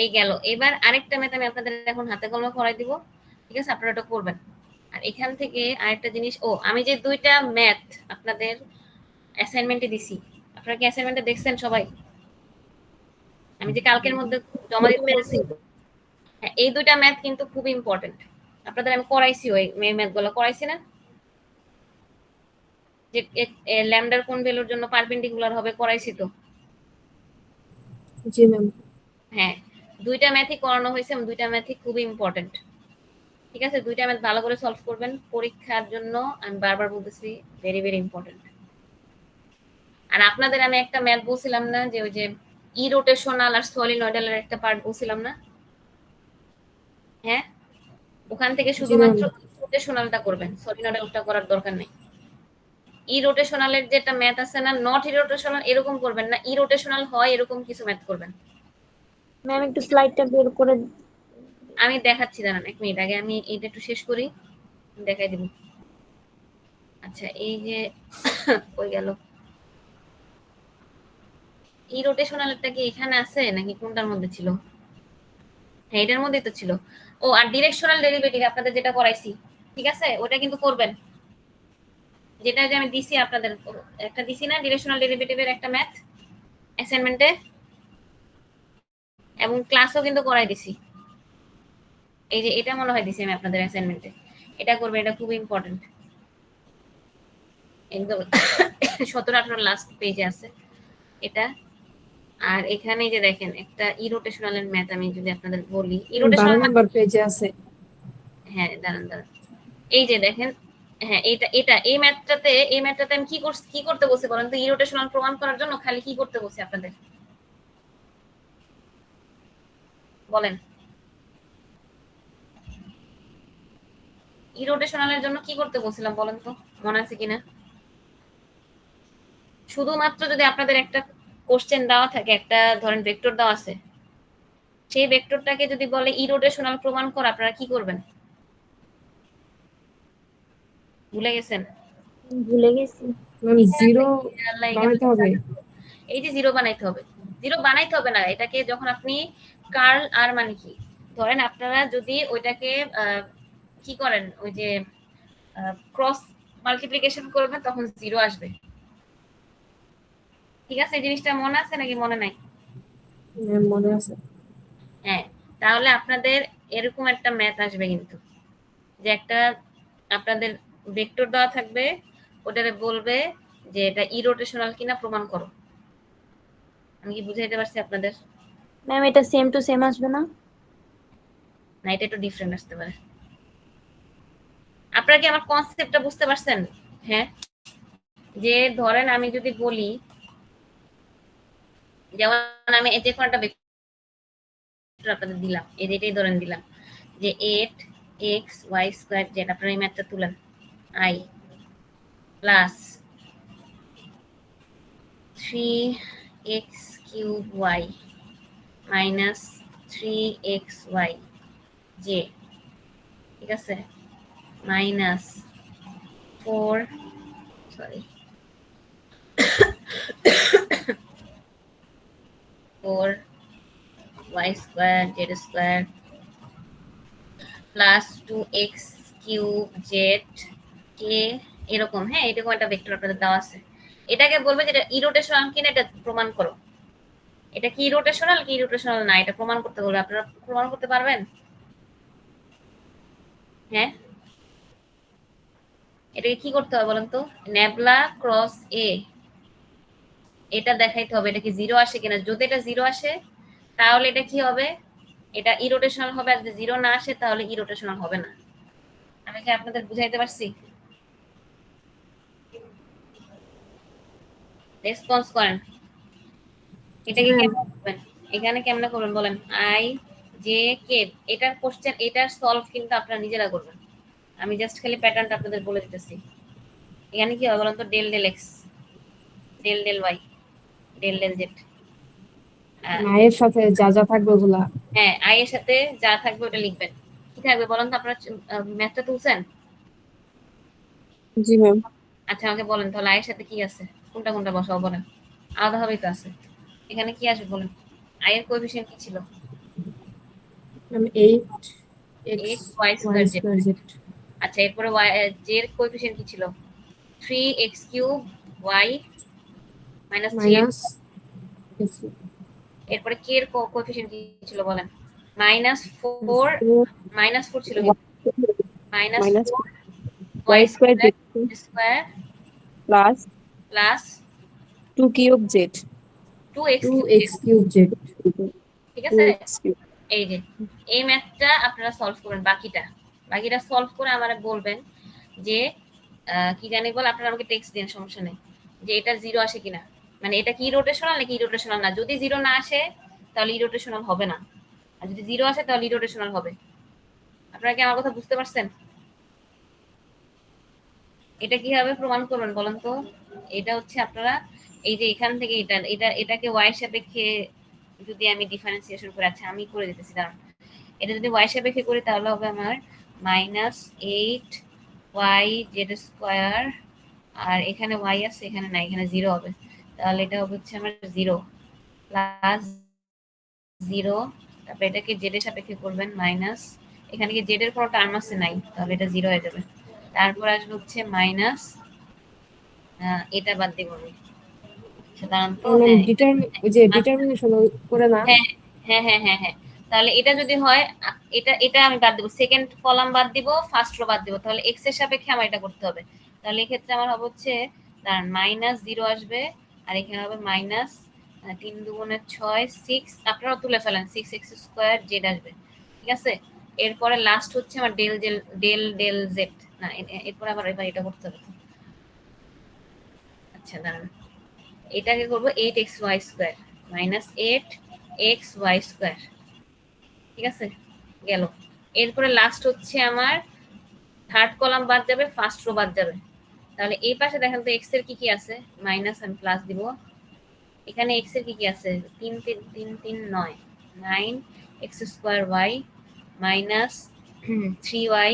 এই গেল। এবার আরেকটা ম্যাথ আমি আপনাদের এখন হাতে কলমে করাই দিব, ঠিক আছে, আপনারা এটা করবেন। আর এখান থেকে আরেকটা জিনিস, আমি যে 2টা ম্যাথ আপনাদের অ্যাসাইনমেন্টে দিছি, আপনারা কি অ্যাসাইনমেন্টে দেখছেন সবাই? আমি যে কালকের মধ্যে জমা দিতে বলছি, হ্যাঁ, এই 2টা ম্যাথ কিন্তু খুব ইম্পর্টেন্ট। আপনাদের আমি করাইছি, ওই ম্যাথগুলো করাইছি না, যে ল্যামডার কোন ভ্যালুর জন্য পারপেন্ডিকুলার হবে, করাইছি তো? জি ম্যাম। হ্যাঁ, 2টা ম্যাথই করানো হয়েছে, 2টা ম্যাথই খুবই ইম্পর্টেন্ট। ঠিক আছে, 2টা ম্যাথ ভালো করে সলভ করবেন, পরীক্ষার জন্য আমি বারবার বলতেছি ভেরি ভেরি ইম্পর্টেন্ট। আর আপনাদের আমি একটা ম্যাথ বলছিলাম না, যে ওই যে ইরোটেশনাল আর সলিনয়েডালের একটা পার্ট বলছিলাম না? হ্যাঁ, ওখান থেকে শুধুমাত্র ইরোটেশনালটা করবেন, সলিনয়েডালটা করার দরকার নেই। ইরোটেশনালের যেটা ম্যাথ আছে না, নট ইরোটেশনাল এরকম করবেন না, ইরোটেশনাল হয় এরকম কিছু ম্যাথ করবেন। ম্যাম একটু স্লাইডটা বের করে। আমি দেখাচ্ছি, দাঁড়ান 1 মিনিট, আগে আমি এইটা একটু শেষ করি, দেখাই দিব। আচ্ছা, এই যে কই গেল, এই রোটেশনালটা কি এখানে আছে নাকি কোনটার মধ্যে ছিল? হ্যাঁ, এটার মধ্যেই তো ছিল। আর ডিরেকশনাল ডেরিভেটিভ আপনাদের যেটা করাইছি, ঠিক আছে, ওটা কিন্তু করবেন। যেটা যে আমি দিছি আপনাদের, একটা দিছি না ডিরেকশনাল ডেরিভেটিভের একটা ম্যাথ অ্যাসাইনমেন্টে, এবং ক্লাসও কিন্তু করাই দিছি। এই যে এটা মনে হয় দিছি আমি আপনাদের অ্যাসাইনমেন্টে, এটা করবেন, এটা খুব ইম্পর্টেন্ট। একদম 17-18 লাস্ট পেজে আছে এটা। আর এখানে যে দেখেন একটা ইরোটেশনালের ম্যাথ আমি যদি আপনাদের বলি, 12 নাম্বার পেজে আছে। হ্যাঁ, দাঁড়ান দাঁড়ান, এই যে দেখেন, হ্যাঁ, এই ম্যাথটাতে আমি কি করতে বলছি বলেন তো? ইরোটেশনাল প্রমাণ করার জন্য খালি কি করতে বলছি আপনাদের, বলেন? ইরোটেশনালের জন্য কি করতে বলছিলাম বলেন তো, মনে আছে কিনা? শুধুমাত্র যদি আপনাদের একটা কোশ্চেন দেওয়া থাকে, একটা ধরেন ভেক্টর দেওয়া আছে, সেই ভেক্টরটাকে যদি বলে ইরোটেশনাল প্রমাণ কর, আপনারা কি করবেন? ভুলে গেছেন? ভুলে গেছি। ম্যাম জিরো বানাইতে হবে। এই যে জিরো বানাইতে হবে, জিরো বানাইতে হবে না, এটাকে যখন আপনি কার্ল আর মানে কি, ধরেন আপনারা যদি ওইটাকে কি করেন, ওই যে ক্রস মাল্টিপ্লিকেশন করবেন, তখন জিরো আসবে। ঠিক আছে, এই জিনিসটা মনে আছে নাকি মনে নাই? ম্যাম মনে আছে। হ্যাঁ, তাহলে আপনাদের এরকম একটা ম্যাথ আসবে কিন্তু, যে একটা আপনাদের ভেক্টর দেওয়া থাকবে, ওটারে বলবে যে এটা ইরোটেশনাল কিনা প্রমাণ করো। আমি কি বুঝাইতে পারছি আপনাদের? ম্যাম এটা সেম টু সেম আসবে না? না, এটা একটু ডিফারেন্ট আসতে পারে। আপনারা কি আমার কনসেপ্টটা বুঝতে পারছেন? হ্যাঁ, যে ধরেন আমি যদি বলি, যেমন আমি এই যে কোনো একটা ভেক্টর আপনাদের দিলাম, এটাই ধরেন দিলাম যে 8xy² যেটা আপনারা এই ম্যাথটা তুলেন, i plus 3x³ minus 3xy J, ঠিক আছে, minus 4 sorry 4y² plus 2x³ কে এরকম। হ্যাঁ, এরকম একটা ভেক্টর আপনাদের দেওয়া আছে। এটাকে বলবে যে এটা ইরোটেশনাল কিনা এটা প্রমাণ করো। এটা কি ইরোটেশনাল কি ইরোটেশনাল না এটা প্রমাণ করতে বলবে। আপনারা প্রমাণ করতে পারবেন? হ্যাঁ, এটাকে কি করতে হবে বলেন তো? নেবলা ক্রস এ, এটা দেখাইতে হবে এটা কি জিরো আসে কিনা। যদি এটা জিরো আসে তাহলে এটা কি হবে, এটা ইরোটেশনাল হবে। আর যদি জিরো না আসে তাহলে ইরোটেশনাল হবে না। আমি কি আপনাদের বুঝাইতে পারছি? রেসপন্স করেন। এটাকে হ্যাঁ। কেমন করবেন, এখানে কেমনে করবেন বলেন? আই জে কে, এটার কোশ্চেন এটার সলভ কিন্তু আপনারা নিজেরা করবেন। আমি জাস্ট খালি প্যাটার্নটা আপনাদের বলে দিতেছি। এখানে কি হবে বলেন তো? Del del x, del del Y, del del Z. মায়ের সাথে যা যা থাকবে ওগুলা। হ্যাঁ, আই এর সাথে যা থাকবে ওটা লিখবেন। কি থাকবে বলেন তো? আপনারা ম্যাথটা তুলছেন? জি ম্যাম। আচ্ছা আমাকে বলেন তাহলে আই এর সাথে কি আছে, কোনটা কোনটা বসাবো বলেন। আলাদা ভাবেই তো আছে। এখানে কি আসবে বলেন? আই এর কোএফিসিয়েন্ট কি ছিল? Ma'am 8x 8y² Z. y² z আচ্ছা এরপরে জে এর কোএফিসিয়েন্ট কি ছিল? 3x³ y minus 3x। Minus এরপরে কে এর কোএফিসিয়েন্ট কি ছিল বলেন? -4, -4 ছিল minus -4 y square y² square plus plus 2³ z 2x³ 2x³ z। ঠিক আছে। 2x³ এই যে এই ম্যাথটা আপনারা সলভ করবেন। বাকিটা সলভ করে আমারে বলবেন যে কি জানি বল, আপনারা আমাকে টেক্সট দিন, সমস্যা নেই, যে এটা জিরো আসে কিনা, মানে এটা কি রোটেশনাল নাকি ইরোটেশনাল না। যদি জিরো না আসে তাহলে ইরোটেশনাল হবে না, আর যদি জিরো আসে তাহলে ইরোটেশনাল হবে। আপনারা কি আমার কথা বুঝতে পারছেন? এটা কিভাবে প্রমাণ করবেন বলেন তো? এটা হচ্ছে আপনারা এই যে এখান থেকে এটাকে ওয়াই এর সাপেক্ষে যদি আমি ডিফারেন্সিয়েশন করে, আচ্ছা আমি করে দিতেছি দাঁড়ান। এটা যদি ওয়াই সাপেক্ষে করি তাহলে হবে আমার -8y/z², আর এখানে ওয়াই আছে এখানে না, এখানে জিরো হবে। তাহলে এটা হবে হচ্ছে আমার 0 প্লাস 0, তারপর এটাকে জেড এর সাপেক্ষে করবেন মাইনাস, এখানে কি জেড এর কোনো টার্ম আছে নাই, তাহলে এটা 0 হয়ে যাবে। তারপর আসবে হচ্ছে মাইনাস, এটা বাদ দিব আমি। সাধারণত ওই যে ডিটারমিনেশন করে না। হ্যাঁ হ্যাঁ হ্যাঁ হ্যাঁ হ্যাঁ। তাহলে এটা যদি হয়, এটা আমি বাদ দিব, সেকেন্ড কলাম বাদ দিব, ফার্স্ট রো বাদ দিব, তাহলে এক্স এর সাপেক্ষে আমার এটা করতে হবে। তাহলে এই ক্ষেত্রে আমার হবে হচ্ছে দাঁড়ান -0 আসবে, আর এখানে হবে মাইনাস 3 দুগুণে 6 6, আপনারা তুলে ফেলেন 6x² জেড আসবে, ঠিক আছে। এরপরে লাস্ট হচ্ছে আমার ডেল ডেল জেড না, এরপরে আবার এবার এটা করতে হবে। আচ্ছা দাঁড়ান, এটাকে করবো 8xy² -8xy², ঠিক আছে, গেল। এরপরে লাস্ট হচ্ছে আমার থার্ড কলাম বাদ যাবে, ফার্স্ট রো বাদ যাবে। তাহলে এই পাশে দেখেন তো এক্স এর কি কি আছে, মাইনাস আমি প্লাস দিব। এখানে এক্স এর কি কি আছে, 3 3 3 3 9 9x² মাইনাস 3y।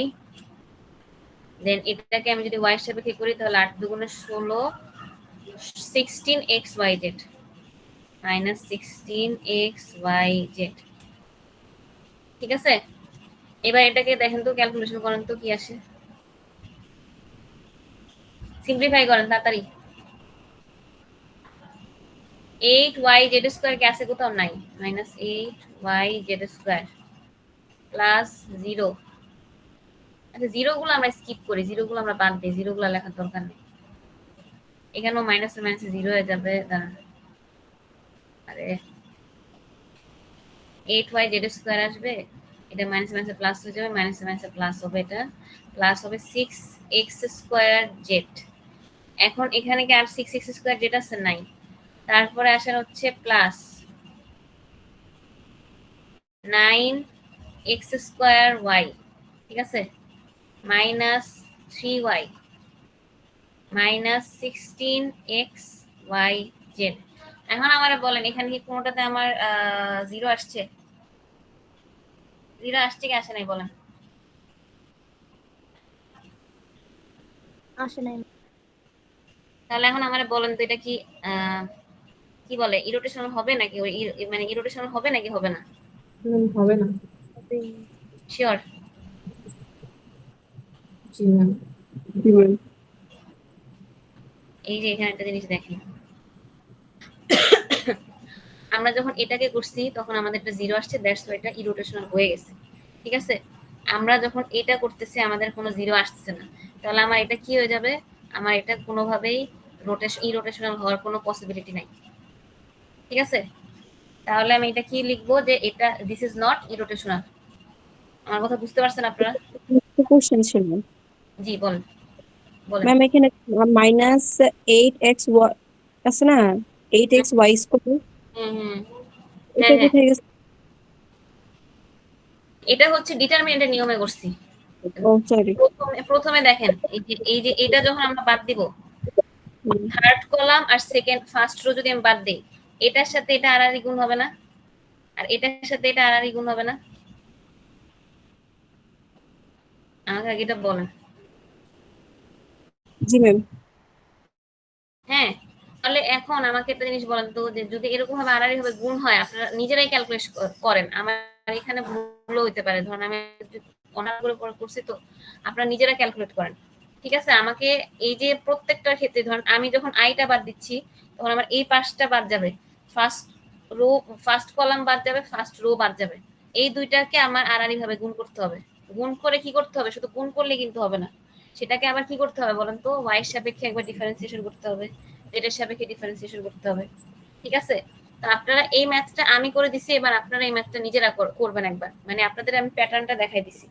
দেন এটাকে আমি যদি y এর সাপেক্ষে করি তাহলে 8 দুগুণে 16 16xyz -16xyz, ঠিক আছে। এবার এটাকে দেখেন তো, ক্যালকুলেশন করেন তো কি আসে, সিম্পলিফাই করেন তাড়াতাড়ি। 8yz² কে আছে কোথাও নাই, -8yz² প্লাস 0। আচ্ছা জিরো গুলো আমরা স্কিপ করি, জিরো গুলো আমরা বাদ দিই, জিরো গুলো লেখার দরকার নেই। এখানেও মাইনাসে মাইনাসে 0 হয়ে যাবে, দাঁড়ান, আরে 8y জেড স্কোয়ার আসবে, এটা মাইনাস মাইনাসে প্লাস হয়ে যাবে, মাইনাসে মাইনাসে প্লাস হবে, এটা প্লাস হবে 6x স্কোয়ার জেড। এখন এখানে কি আর 6x স্কোয়ার জেড আছে? নাই। তারপরে আসার হচ্ছে প্লাস 9x স্কোয়ার ওয়াই, ঠিক আছে, minus 3y minus 16x y Z. এখন আমার বলেন এখানে কি কোনোটাতে আমার 0 আসছে? 0 আসছে কি আসে নাই বলেন? আসে নাই। তাহলে এখন আমার বলেন তো এটা কি কি বলে, ইরোটেশনাল হবে নাকি, মানে ইরোটেশনাল হবে নাকি হবে না? হবে না। শিওর? জি ম্যাম। জি ম্যাম। এই যে এখানে একটা জিনিস দেখেন, আমরা যখন এটাকে করছি তখন আমাদের একটা 0 আসছে, দ্যাটস ওয়াই এটা ইরোটেশনাল হয়ে গেছে, ঠিক আছে। আমরা যখন এটা করতেছি আমাদের কোনো 0 আসছে না, তাহলে আমার এটা কি হয়ে যাবে, আমার এটা কোনোভাবেই ইরোটেশনাল হওয়ার কোনো পসিবিলিটি নাই, ঠিক আছে। তাহলে আমি এটা কি লিখবো, যে এটা দিস ইজ নট ইরোটেশনাল। আমার কথা বুঝতে পারছেন আপনারা? কোশ্চেন ছিল জি বলেন বলেন। ম্যাম, এখানে মাইনাস 8x আছে না, 8x y স্কয়ার, হুম হুম, এটা হ্যাঁ হ্যাঁ, কোথায় গেছে? এটা হচ্ছে ডিটারমিনেন্টের নিয়মে করছি। ও সরি। প্রথমে দেখেন এই যে এটা যখন আমরা বাদ দিব, থার্ড কলাম আর সেকেন্ড ফার্স্ট রো যদি আমি বাদ দিই, এটার সাথে এটা আড়াআড়ি গুণ হবে না, আর এটার সাথে এটা আড়াআড়ি গুণ হবে না? আমাকে আগে এটা বলেন। জি ম্যাম। হ্যাঁ, তাহলে এখন আমাকে একটা জিনিস বলেন তো, যে যদি এরকম ভাবে আড়াআড়ি ভাবে গুণ হয়, আপনারা নিজেরাই ক্যালকুলেট করেন, আমার এখানে ভুল হইতে পারে, ধরুন আমি অনার করে করছি, তো আপনারা নিজেরা ক্যালকুলেট করেন, ঠিক আছে। আমাকে এই যে প্রত্যেকটার ক্ষেত্রে ধরুন আমি যখন আইটা বাদ দিচ্ছি তখন আমার এই পাঁচটা বাদ যাবে, ফার্স্ট কলাম বাদ যাবে, ফার্স্ট রো বাদ যাবে, এই দুইটাকে আমার আড়াআড়ি ভাবে গুণ করতে হবে। গুণ করে কি করতে হবে, শুধু গুণ করলে কিন্তু হবে না, সেটাকে আবার কি করতে হবে বলেন তো, ওয়াই এর সাপেক্ষে একবার ডিফারেন্সিয়েশন করতে হবে, জেড এর সাপেক্ষে ডিফারেন্সিয়েশন করতে হবে, ঠিক আছে। তো আপনারা এই ম্যাথটা আমি করে দিছি, এবার আপনারা এই ম্যাথটা নিজেরা করবেন একবার, মানে আপনাদের আমি প্যাটার্নটা দেখাই দিছি।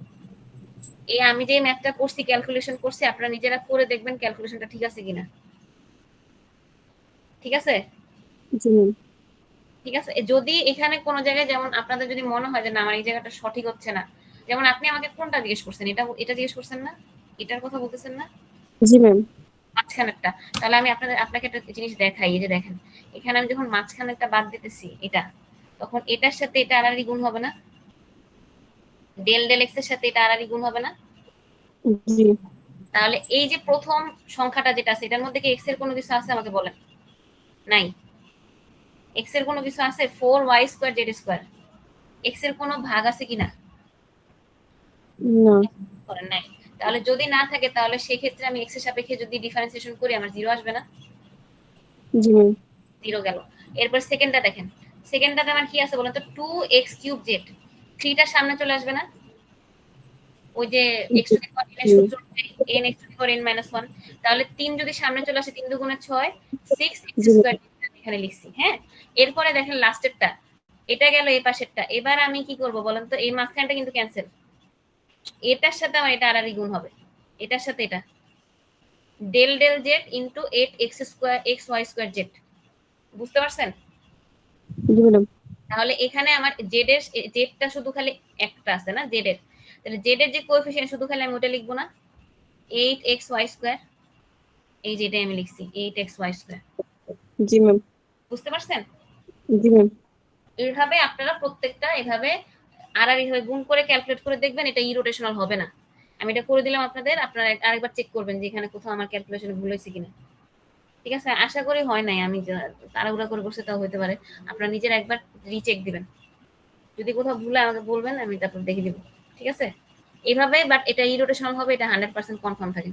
এই আমি যে ম্যাথটা করছি, ক্যালকুলেশন করছি, আপনারা নিজেরা করে দেখবেন ক্যালকুলেশনটা ঠিক আছে কিনা, ঠিক আছে। জি ম্যাম। ঠিক আছে, যদি এখানে কোনো জায়গায় যেমন আপনাদের যদি মনে হয় যে না আমার এই জায়গাটা সঠিক হচ্ছে না, যেমন আপনি আমাকে কোনটা জিজ্ঞেস করছেন, এটা জিজ্ঞেস করছেন না, এটার কথা বলতেছেন না, জি ম্যাম। মাঝখানেরটা। তাহলে আমি আপনাকে একটা জিনিস দেখাই, এই যে দেখেন এখানে আমি যখন মাঝখানেরটা বাদ দিতেছি এটা, তখন এটার সাথে এটা আড়াআড়ি গুণ হবে না, ডেল ডেল এক্স এর সাথে এটা আড়াআড়ি গুণ হবে না। জি। তাহলে এই যে প্রথম সংখ্যাটা যেটা আছে, এটার মধ্যে কি এক্স এর কোনো কিছু আছে আমাকে বলেন? নাই। এক্স এর কোনো কিছু আছে? 4y square Z square, x এর কোনো ভাগ আছে কিনা? না। করেন নাই। তাহলে যদি না থাকে তাহলে সেই ক্ষেত্রে আমি এক্স এর সাপেক্ষে যদি ডিফারেন্সিয়েশন করি আমার 0 আসবে না? জি ম্যাম। 0 গেল। এরপর সেকেন্ডটা দেখেন, সেকেন্ডটাতে আমার কি আছে বলেন তো, 2x³ জেড, 3টার সামনে চলে আসবে না? ওই যে x to the power n এর সূত্র অনুযায়ী n x to the power n - 1, তাহলে 3 যদি সামনে চলে আসে, 3 দুগুণে 6, 6x² এখানে লিখছি, হ্যাঁ। এরপরে দেখেন লাস্টেরটা, এটা গেল এই পাশেরটা, এবার আমি কি করব বলেন তো, এই মাঝখানটা কিন্তু ক্যান্সেল, এটার সাথে আমার এটা আড়াআড়ি গুণ হবে, এটার সাথে এটা del del Z into 8x² Z, বুঝতে পারছেন? জি ম্যাডাম। তাহলে এখানে আমার জেডটা শুধু খালি একটা আছে না, জেড এর, তাহলে জেড এর যে কোএফিসিয়েন্ট শুধু খালি আমি ওটা লিখবো না, 8xy², এই যেটা আমি লিখছি 8xy², জি ম্যাম। বুঝতে পারছেন? জি ম্যাম। এইভাবে আপনারা প্রত্যেকটা এভাবে আড়াআড়ি ভাবে গুণ করে ক্যালকুলেট করে দেখবেন, এটা ইরোটেশনাল হবে না। আমি এটা করে দিলাম আপনাদের, আপনারা আরেকবার চেক করবেন যে এখানে কোথাও আমার ক্যালকুলেশনে ভুল হয়েছে কিনা, ঠিক আছে। আশা করি হয় নাই, আমি তাড়াহুড়া করে বসে তাও হতে পারে, আপনারা নিজেরা একবার রিচেক দিবেন, যদি কোথাও ভুল হয় আমাকে বলবেন, আমি তারপর দেখে দিব, ঠিক আছে। এইভাবে, বাট এটা ইরোটেশনাল হবে, এটা 100% কনফার্ম থাকে,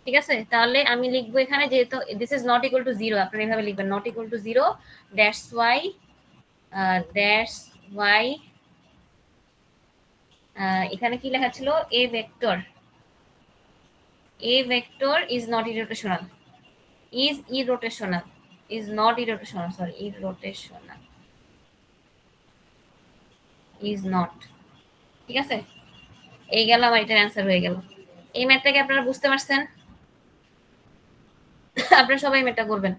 ঠিক আছে। তাহলে আমি লিখবো এখানে, যেহেতু this is not equal to 0, আপনারা এইভাবে লিখবেন, not equal to 0 dash Y, এখানে কি লেখা ছিল, A vector is not irrotational, is irrotational, is not irrotational, sorry, irrotational, is not. ঠিক আছে, এই গেল আমার এটার অ্যান্সার হয়ে গেল। এই ম্যাথটাকে আপনারা বুঝতে পারছেন? আপনারা সবাই ম্যাথটা করবেন,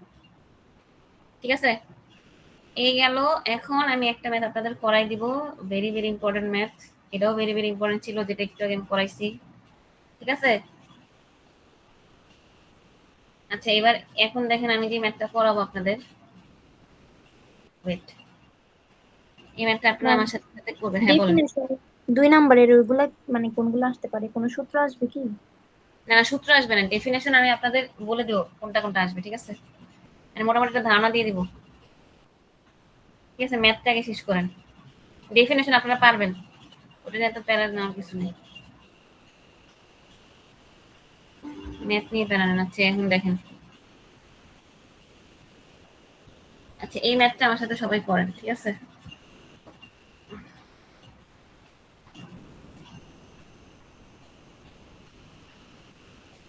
ঠিক আছে? এই গেল। এখন আমি একটা ম্যাথ আপনাদের করাই দিব, ভেরি ভেরি ইম্পর্টেন্ট ম্যাথ। এটাও ভেরি ভেরি ইম্পর্টেন্ট ছিল, যেটা একটু আগে আমি করাইছি। ঠিক আছে, আচ্ছা এবার এখন দেখেন আমি যে ম্যাথটা করাবো আপনাদের, ওয়েট, এই ম্যাথটা আপনারা আমার সাথে সাথে করবেন। হ্যাঁ বলেন। ডেফিনেশন 2 নাম্বারের ওইগুলা মানে কোনগুলো আসতে পারে, কোনো সূত্র আসবে কি? না না, সূত্র আসবে না, ডেফিনেশন আমি আপনাদের বলে দেবো কোনটা কোনটা আসবে। ঠিক আছে, মানে মোটামুটি একটা ধারণা দিয়ে দিব। ঠিক আছে, ম্যাথটা আগে শেষ করেন, ডেফিনেশন আপনারা পারবেন, ওটা নিয়ে এত প্যারা নেওয়ার কিছু নেই। ম্যাথ নিয়ে প্যারা নেন। আচ্ছা এখন দেখেন, আচ্ছা এই ম্যাথটা আমার সাথে সবাই করেন, ঠিক আছে?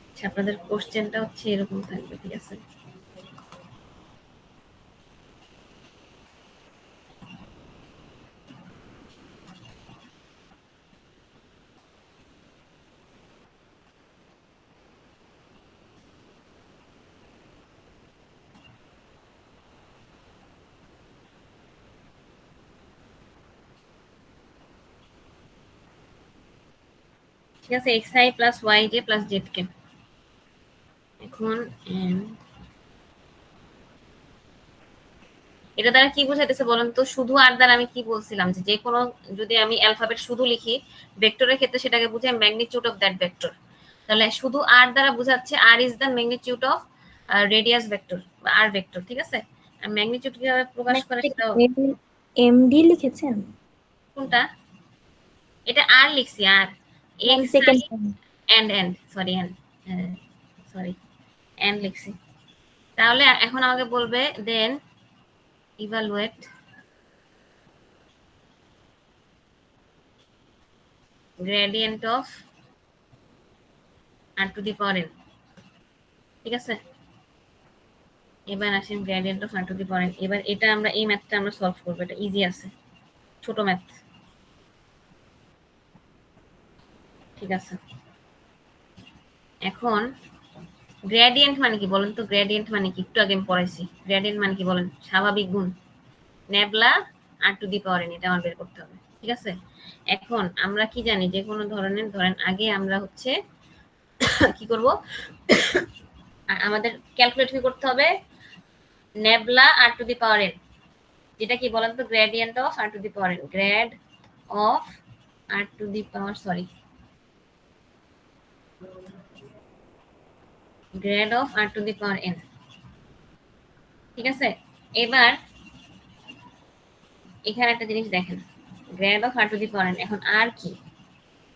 আচ্ছা আপনাদের কোশ্চেনটা হচ্ছে এরকম থাকবে, ঠিক আছে? ঠিক আছে, xi plus yj plus zk। এখন এটা দ্বারা কি বোঝাইতেছে বলেন তো? শুধু আর দ্বারা আমি কি বলছিলাম, যে কোনো যদি আমি অ্যালফাবেট শুধু লিখি ভেক্টরের ক্ষেত্রে, সেটাকে বুঝাই ম্যাগনিটিউড অফ দ্যাট ভেক্টর। তাহলে শুধু আর দ্বারা বোঝাচ্ছে R is the magnitude of radius vector বা আর ভেক্টর। ঠিক আছে, আর ম্যাগনিটিউড কিভাবে প্রকাশ করে সেটাও। এমডি লিখেছেন? কোনটা? এটা আর লিখছি, আর মানে X second and sorry and লিখছি। তাহলে এখন আমাকে বলবে দেন evaluate gradient of r to the power n। ঠিক আছে, এবার আসেন gradient of r to the power n। এবার এটা আমরা এই ম্যাথটা আমরা সলভ করব, এটা ইজি আছে, ছোট ম্যাথ। ঠিক আছে, এখন গ্রেডিয়েন্ট মানে কি বলেন তো? গ্রেডিয়েন্ট মানে কি একটু আগে আমি পড়াইছি। গ্রেডিয়েন্ট মানে কি বলেন? স্বাভাবিক গুণ, nabla R to the power N, এটা আমার বের করতে হবে। ঠিক আছে, এখন আমরা কি জানি, যে কোনো ধরনের ধরেন আগে আমরা হচ্ছে কি করব, আমাদের ক্যালকুলেট কি করতে হবে, nabla R to the power N, যেটা কি বলেন তো? Gradient of R to the power N, grad of R to the power grad of R to the power N. ঠিক আছে, এবার এখানে একটা জিনিস দেখেন, grad of R to the power N. এখন আর কি,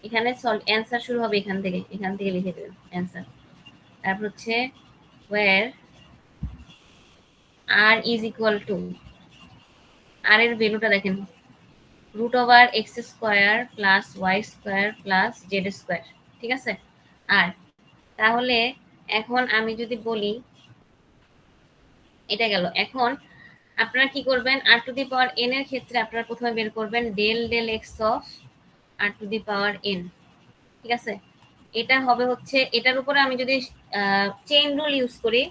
এখানে অ্যান্সার শুরু হবে এখান থেকে লিখে দেবেন অ্যান্সার। তারপর হচ্ছে where R is equal to, R এর ভ্যালুটা দেখেন, root over X square plus Y square plus Z square. ঠিক আছে, আর তাহলে এখন আমি যদি বলি, এটা গেল। এখন আপনারা কি করবেন, আর টু দি পাওয়ার এন এর ক্ষেত্রে আপনারা প্রথমে বের করবেন del X of R to the power N. ঠিক আছে, এটা হবে হচ্ছে, এটার উপরে আমি যদি চেইন রুল ইউজ করি,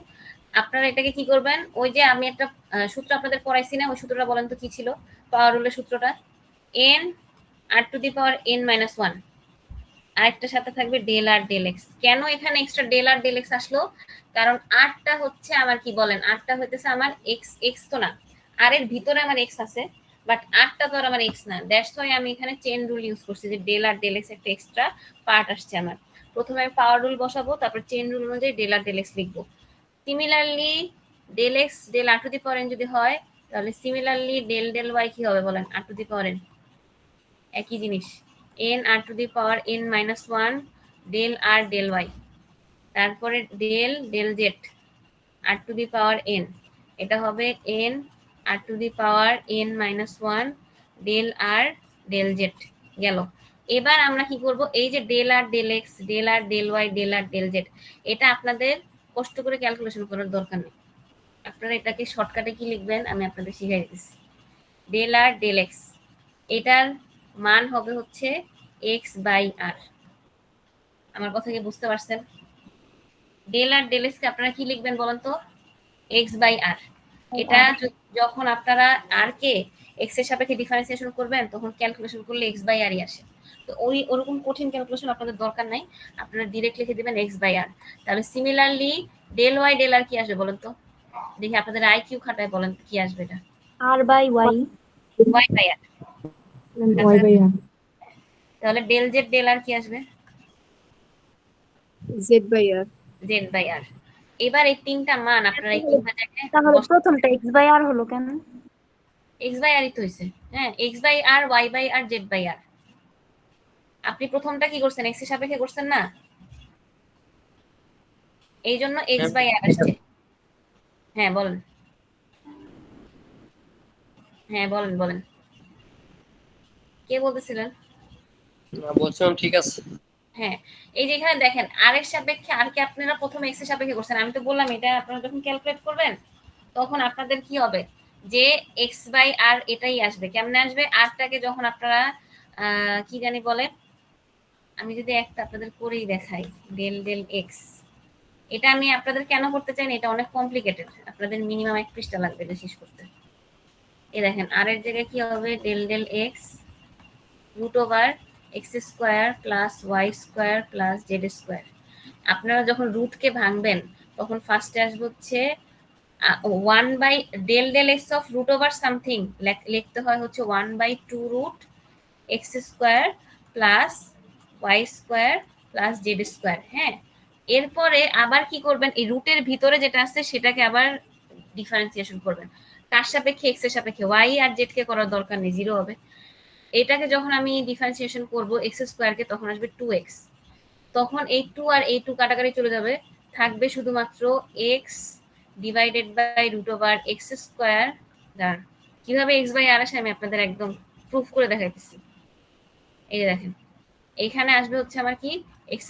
আপনারা এটাকে কি করবেন, ওই যে আমি একটা সূত্র আপনাদের পড়াইছি না, ওই সূত্রটা বলেন তো কি ছিল? পাওয়ার রুলের সূত্রটা N R to the power N minus one, আরেকটার সাথে থাকবে ডেল আর ডেল এক্স। কেন এখানে extra del R del X আসলো? কারণ আরটা হচ্ছে আমার কি বলেন, আরটা হইতেছে আমার এক্স, এক্স তো না, আর এর ভিতরে আমার এক্স আছে, বাট আরটা তো আর আমার এক্স না। দ্যাটস ওয়াই আমি এখানে চেইন রুল ইউজ করছি, যে ডেল আর ডেল এক্স একটা এক্সট্রা পার্ট আসছে আমার। প্রথমে আমি পাওয়ার রুল বসাবো, তারপর চেইন রুল অনুযায়ী ডেল আর ডেল এক্স লিখবো। Similarly del x del R to the power N যদি হয়, তাহলে সিমিলারলি ডেল ডেল ওয়াই কি হবে বলেন? আর টু দি পাওয়ার এন, একই জিনিস, N R to the power N minus one del R del Y. তারপরে del del Z R to the power N, এটা হবে N R to the power N minus one del R del Z গেল। এবার আমরা কি করব, এই যে del R del x, del R del Y, del R del Z, এটা আপনাদের কষ্ট করে ক্যালকুলেশন করার দরকার নেই। আপনারা এটাকে শর্টকাটে কি লিখবেন আমি আপনাদের শিখাই দিচ্ছি। ডেল আর ডেল এক্স, এটার মান হবে হচ্ছে x/r। আমার কথা কি বুঝতে পারছেন? ডেল আর ডেল এক্স কে আপনারা কি লিখবেন বলেন তো? x/r। এটা যখন আপনারা আর কে এক্স এর সাপেক্ষে ডিফারেন্সিয়েশন করবেন তখন ক্যালকুলেশন করলে x/r ই আসে। তো ওরকম কঠিন ক্যালকুলেশন আপনাদের দরকার নাই, আপনারা ডিরেক্ট লিখে দিবেন x/r। তাহলে সিমিলারলি ডেল ওয়াই ডেল আর কি আসবে বলেন তো? দেখি আপনাদের আইকিউ খাটায় বলেন কি আসবে এটা। r/y। y/r। y/r। তাহলে ডেল জেড ডেল আর কি আসবে? z/r। z/r। এবার এই তিনটা মান আপনারা এই তিনটা জায়গায় তাহলে প্রথমটা x/r হলো কেন? x/r ই তো হইছে। হ্যাঁ, x/r, y/r, z/r। আপনি প্রথমটা কি করছেন? x এর সাপেক্ষে করছেন না? এই জন্য x/r আসছে। হ্যাঁ বলেন। হ্যাঁ বলেন বলেন। কে বলতেছিলেন? বলছিলাম ঠিক আছে। হ্যাঁ, এই যে এখানে দেখেন আর এর সাপেক্ষে আর কে আপনারা প্রথমে এক্স এর সাপেক্ষে করছেন। আমি তো বললাম এটা আপনারা যখন ক্যালকুলেট করবেন তখন আপনাদের কি হবে যে x/r এটাই আসবে। কেমনে আসবে? আরটাকে যখন আপনারা কি জানি বলে, আমি যদি একটা আপনাদের করেই দেখাই, ডেল ডেল এক্স। এটা আমি আপনাদের কেন করতে চাই না, এটা অনেক কমপ্লিকেটেড, আপনাদের মিনিমাম 1 পৃষ্ঠা লাগবে এটা শেষ করতে। এই দেখেন আর এর জায়গায় কি হবে, del del X √x² plus y² plus z²। আপনারা যখন রুটকে ভাঙবেন তখন ফার্স্টে আসবে হচ্ছে 1 ডেল ডেল এক্স অফ √সামথিং লিখতে হয় হচ্ছে 1/2 √x² plus y² plus z²। হ্যাঁ, এরপরে আবার কি করবেন, এই রুটের ভিতরে যেটা আছে সেটাকে আবার ডিফারেন্সিয়েশন করবেন। কার সাপেক্ষে? এক্স এর সাপেক্ষে। ওয়াই আর জেড কে করার দরকার নেই, 0 হবে। এটাকে যখন আমি ডিফারেন্সিয়েশন করব x² কে তখন আসবে 2x। তখন এই 2 আর এই 2 কাটাকাটি চলে যাবে, থাকবে শুধুমাত্র x ডিভাইডেড বাই √x²। দাঁড়ান, কিভাবে x/r আসে আমি আপনাদের একদম প্রুফ করে দেখাইতেছি। এই যে দেখেন এইখানে আসবে হচ্ছে আমার কি x²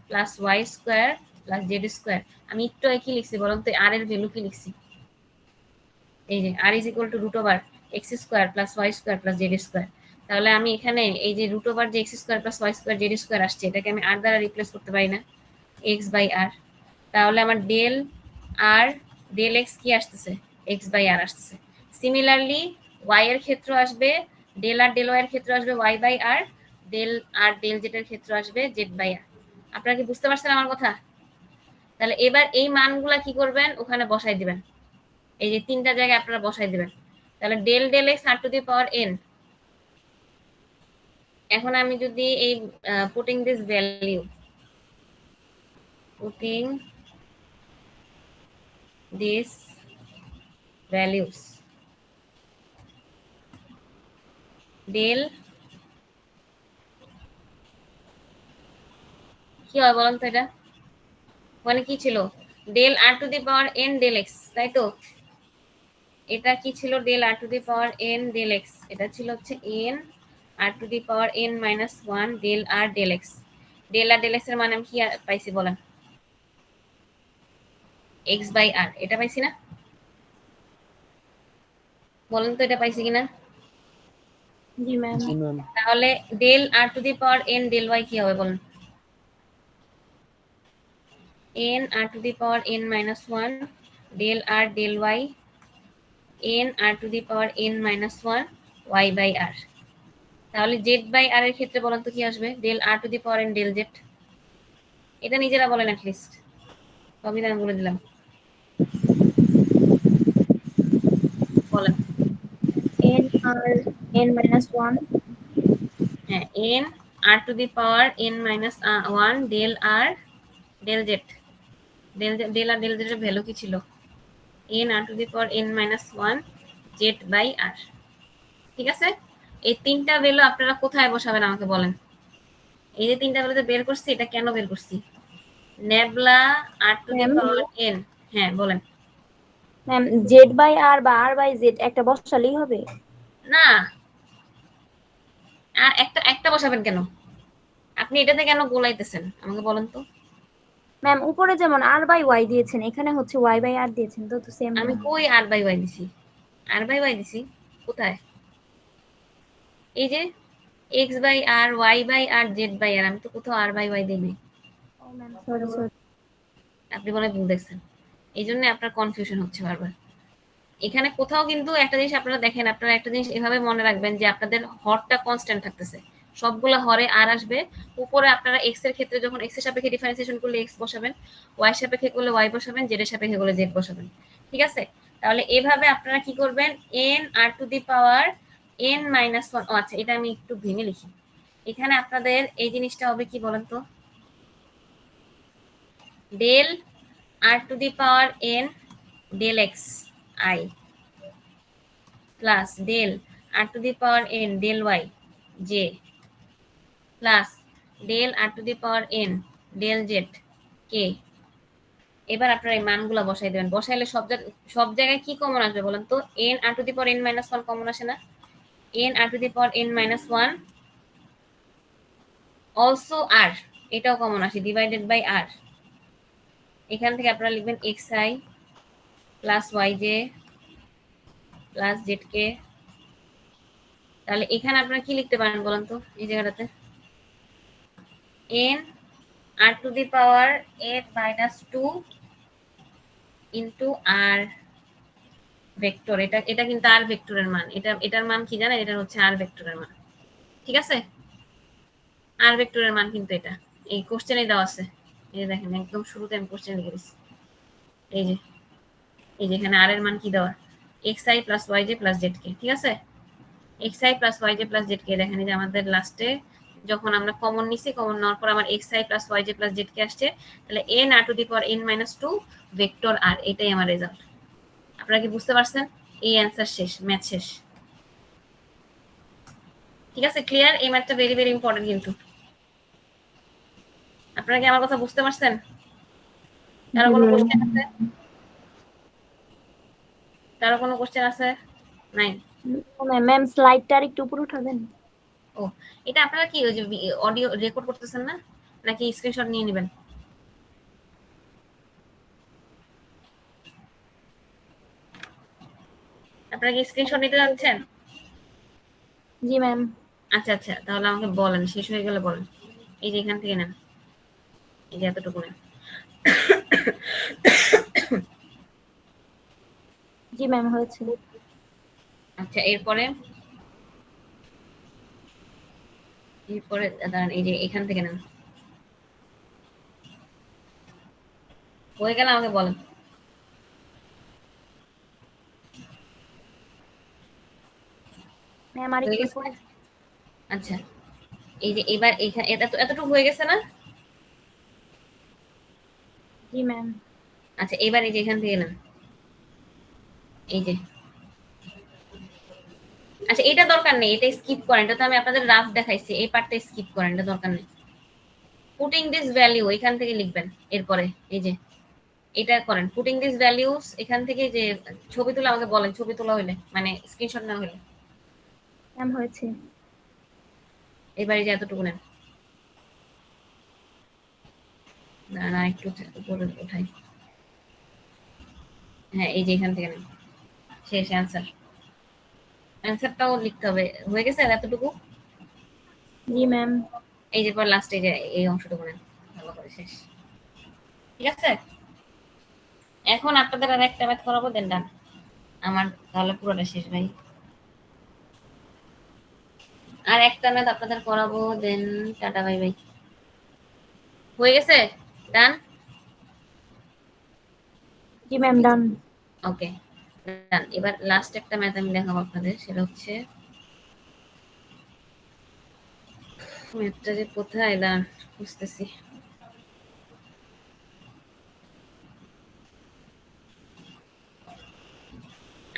plus y² plus z²। আমি একটু কি লিখছি বলুন তো, আর এর ভ্যালু কি লিখছি? এই যে r = √x² plus y² plus z²। তাহলে আমি এখানে এই যে যে x² প্লাস y² z² আসছে এটাকে আমি r দ্বারা রিপ্লেস করতে পারি না, x/r। তাহলে আমার ডেল আর ডেল এক্স কি আসতেছে? x/r আসতেছে। সিমিলারলি y এর ক্ষেত্র আসবে ডেল আর ডেল ওয়াই এর ক্ষেত্র আসবে y/r, del R del Z এর ক্ষেত্র আসবে z/r। আপনারা কি বুঝতে পারছেন আমার কথা? তাহলে এবার এই মানগুলা কি করবেন, ওখানে বসাই দিবেন। এই যে তিনটা জায়গায় আপনারা বসাই দিবেন। তাহলে ডেল ডেল এক্স r⁴n। এখন আমি যদি এই putting this value, putting this values, del কি হয় বলেন তো? এটা মানে কি ছিল? ডেল r⁴n ডেল এক্স, তাই তো? এটা কি ছিল? Del r⁴n del X. এটা ছিল হচ্ছে n r⁴n - 1 del R del x. Del R del X এর মানে আমি কি পাইছি বলেন? x/r। এটা পাইছি না? বলেন তো এটা পাইছি কিনা? জি ম্যাম। জি ম্যাম। তাহলে ডেল r⁴n ডেল y কি হবে বলেন? n r⁴n - 1 del R del y n r⁴n - 1 y/r। তাহলে z/r এর ক্ষেত্রে বলেন তো কি আসবে? Del r⁴n del z। এটা নিজেরা বলেন অ্যাটলিস্ট, সবই আমি বলে দিলাম। বলেন। n - 1। হ্যাঁ, n r⁴n - 1 del R del z। Del R del z এর ভ্যালু কি ছিল? n r⁴n - 1 z/r। ঠিক আছে? এই তিনটা ভ্যালু আপনারা কোথায় বসাবেন আমাকে বলেন। এই যে তিনটা ভ্যালু বের করছি, এটা কেন বের করছি? Nabla r⁴n। হ্যাঁ বলেন। ম্যাম z/r বা r/z একটা বসালেই হবে? না, আর একটা বসাবেন কেন? আপনি এটাতে কেন গোলাইতেছেন আমাকে বলেন তো? ম্যাম উপরে যেমন r/y দিয়েছেন, এখানে হচ্ছে y/r দিয়েছেন, তো সেম। আমি কই r/y দিছি? r/y দিছি কোথায়? এই যে X by R, Y by R, Z by R. আমি তো কোথাও আর বাই ওয়াই দিই নাই। ও ম্যাম সরি সরি। আপনি মনে হয় ভুল দেখছেন, এই জন্য আপনার কনফিউশন হচ্ছে বারবার। এখানে কোথাও কিন্তু একটা জিনিস আপনারা দেখেন, আপনারা একটা জিনিস এভাবে মনে রাখবেন যে আপনাদের হরটা কনস্ট্যান্ট থাকতেছে, সবগুলো হরে আর আসবে। উপরে আপনারা এক্স এর ক্ষেত্রে যখন এক্স এর সাপেক্ষে ডিফারেন্সিয়েশন করলে এক্স বসাবেন, ওয়াই এর সাপেক্ষে করলে ওয়াই বসাবেন, জেড এর সাপেক্ষে করলে জেড বসাবেন। ঠিক আছে, তাহলে এভাবে আপনারা কি করবেন, N R to the power N minus one. আচ্ছা, এটা আমি একটু ভেঙে লিখি। এখানে আপনাদের এই জিনিসটা হবে কি বলেন তো, del R to the power N del X I plus del R to the power N del Y J plus del R to the power N del Z K. এবার আপনারা এই মানগুলো বসাই দেবেন। বসাইলে সব জায়গায় কি কমন আসবে বলেন তো, N R to the power N minus one common আসে না? N R to the power N minus one also R, এটাও কমন আসে, ডিভাইডেড বাই আর। এখান থেকে আপনারা লিখবেন X I plus Y J plus Z K. তাহলে এখানে আপনারা কি লিখতে পারেন বলেন তো এই জায়গাটাতে, N R to the power N minus two into R vector. এটা কিন্তু আর ভেক্টরের মান, এটার মান কি জানেন, এটা হচ্ছে আর ভেক্টরের মান। ঠিক আছে, আর ভেক্টরের মান কিন্তু এটা এই কোশ্চেনে দেওয়া আছে। এই যে দেখেন একদম শুরুতে আমি কোশ্চেন লিখে দিচ্ছি, এই যে এখানে আর এর মান কি দেওয়া, X I plus Y J plus Z K. ঠিক আছে, X I plus Y J plus Z K. দেখেন এই যে আমাদের লাস্টে যখন আমরা কমন নিছি, কমন নেওয়ার পর আমার X I plus Y J plus Z K আসছে। তাহলে N R to the power N minus two vector R, এটাই আমার রেজাল্ট। আপনারা কি বুঝতে পারছেন? এই অ্যান্সার শেষ, ম্যাথ শেষ। ঠিক আছে, ক্লিয়ার? এই ম্যাথটা ভেরি ভেরি ইম্পর্টেন্ট কিন্তু। আপনারা কি আমার কথা বুঝতে পারছেন? কারো কোনো কোশ্চেন আছে? কারো কোনো কোশ্চেন আছে? নাই? ম্যাম স্লাইডটা আর একটু উপরে উঠাবেন। ও, এটা আপনারা কি ওই যে অডিও রেকর্ড করতেছেন না, নাকি স্ক্রিনশট নিয়ে নেবেন? আপনারা কি স্ক্রিনশট নিতে যাচ্ছেন? জি ম্যাম। আচ্ছা আচ্ছা, তাহলে আমাকে বলেন, শেষ হয়ে গেলে বলেন। এই যে এখান থেকে নেন, এই যে এতটুকু নেন। জি ম্যাম হয়েছে। আচ্ছা, এরপরে দাঁড়ান, এই যে এখান থেকে নেন। হয়ে গেলে আমাকে বলেন। ম্যাম আর হয়ে একটু গেছে? উপরে। আচ্ছা, এই যে এবার এখানে এতটুকু হয়ে গেছে না? জি ম্যাম। আচ্ছা, এবার এই যে এখান থেকে নেন, এই যে। আচ্ছা, এটা দরকার নেই, এটা স্কিপ করেন, এটা তো আমি আপনাদের রাফ দেখাইছি, এই পার্টটা স্কিপ করেন, এটা দরকার নেই। পুটিং দিস ভ্যালু এখান থেকে লিখবেন। এরপরে এই যে এটা করেন, পুটিং দিস ভ্যালুস এখান থেকে যে ছবি তুলে আমাকে বলেন, ছবি তোলা হইলে মানে স্ক্রিনশট না হইলে। ম্যাম হয়েছে। এবারে যে এতটুকু নেন, না একটু উপরে উঠাই। হ্যাঁ, এই যে এখান থেকে নেন, শেষ অ্যান্সার। অ্যান্সারটাও লিখতে হবে। হয়ে গেছে এতটুকু? জি ম্যাম। এই যে পর লাস্টে যে এই অংশটুকু নেন, ভালো করে শেষ। ঠিক আছে, এখন আপনাদের আর একটা ম্যাথ করাবো, দেন ডান। আমার তাহলে পুরোটা শেষ ভাই। আর একটা ম্যাথ আপনাদের করাবো, দেন টাটা বাই বাই। হয়ে গেছে? ডান? জি ম্যাম ডান। ওকে ডান। এবার লাস্ট একটা ম্যাথ আমি দেখাবো আপনাদের, সেটা হচ্ছে ম্যাথটা যে কোথায়, দাঁড়ান বুঝতেছি।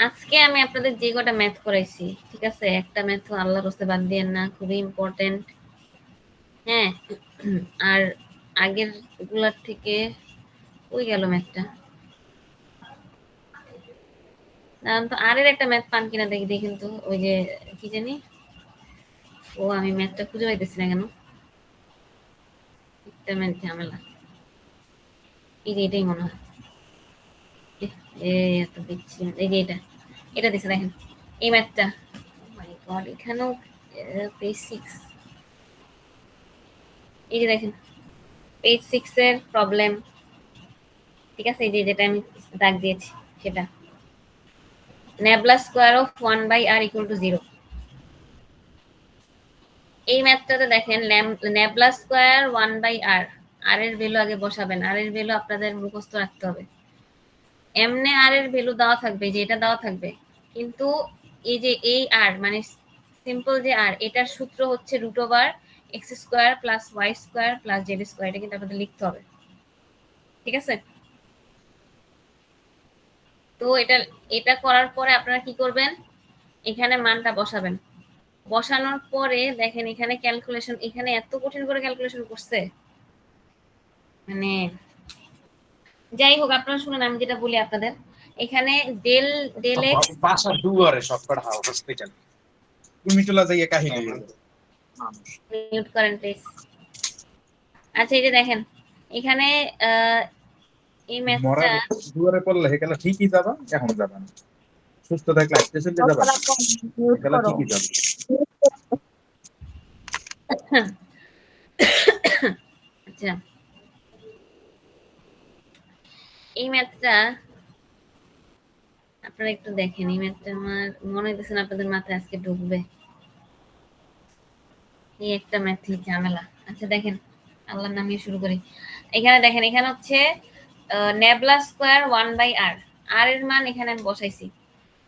আজকে আমি আপনাদের যে কটা ম্যাথ করাইছি, ঠিক আছে, একটা ম্যাথ আল্লাহর রাস্তে বাদ দিয়েন না, খুবই ইম্পর্টেন্ট। হ্যাঁ, আর আগের গুলার থেকে ওই গেল ম্যাথটা। তো আরের একটা ম্যাথ পান কিনা দেখি, দেখেন তো, ওই যে কি জানি, ও আমি ম্যাথটা খুঁজে পাইতেছি না কেন, একটা ম্যাথ ঝামেলা। এই যে এটাই মনে হয়, এত দেখছি, এই যে এটা দিচ্ছে দেখেন, এই ম্যাথটা। মাই গড, এখানেও পেজ 6 এই যে দেখেন পেজ 6 এর প্রবলেম, ঠিক আছে, এই যে যেটা আমি দাগ দিয়েছি সেটা, নেবলা স্কোয়ার অফ 1/r = 0। এই ম্যাথটাতে দেখেন নেবলা স্কোয়ার 1/r, আর এর ভ্যালু আগে বসাবেন, আর এর ভ্যালু আপনাদের মুখস্থ রাখতে হবে। এমনে আর এর ভ্যালু দেওয়া থাকবে, যে এটা দেওয়া থাকবে, কিন্তু এই যে এই আর মানে সিম্পল যে আর, এটার সূত্র হচ্ছে √x² + y² + z², এটা কিন্তু আপনাদের লিখতে হবে, ঠিক আছে। তো এটা এটা করার পরে আপনারা কি করবেন, এখানে মানটা বসাবেন। বসানোর পরে দেখেন এখানে ক্যালকুলেশন, এখানে এত কঠিন করে ক্যালকুলেশন করছে, মানে যাই হোক আপনারা শুনেন আমি যেটা বলি আপনাদের। এখানে ডেল এক্স, বাসা দুয়ারে সবকটা হসপিটাল তুমি চলে যাইয়ে কাহিনী মিউট করেন প্লিজ। আচ্ছা এই যে দেখেন এখানে এই মরা ম্যাথটা দুয়ারে পড়লে হেকালা ঠিকই যাবা, এখন যাবা না, সুস্থ থাকলে আসতে চলতে যাবা, মিউট হেকালা করো। ঠিকই যাবা। আচ্ছা এই ম্যাথটা আপনারা একটু দেখেন, এই ম্যাথটা আমার মনে হইতেছে না আপনাদের মাথায় আজকে ঢুকবে, এই একটা ম্যাথই ঝামেলা। আচ্ছা দেখেন আল্লাহর নাম নিয়ে শুরু করি। এখানে দেখেন এখানে হচ্ছে নেবলা স্কোয়ার 1/r, আর এর মান এখানে আমি বসাইছি।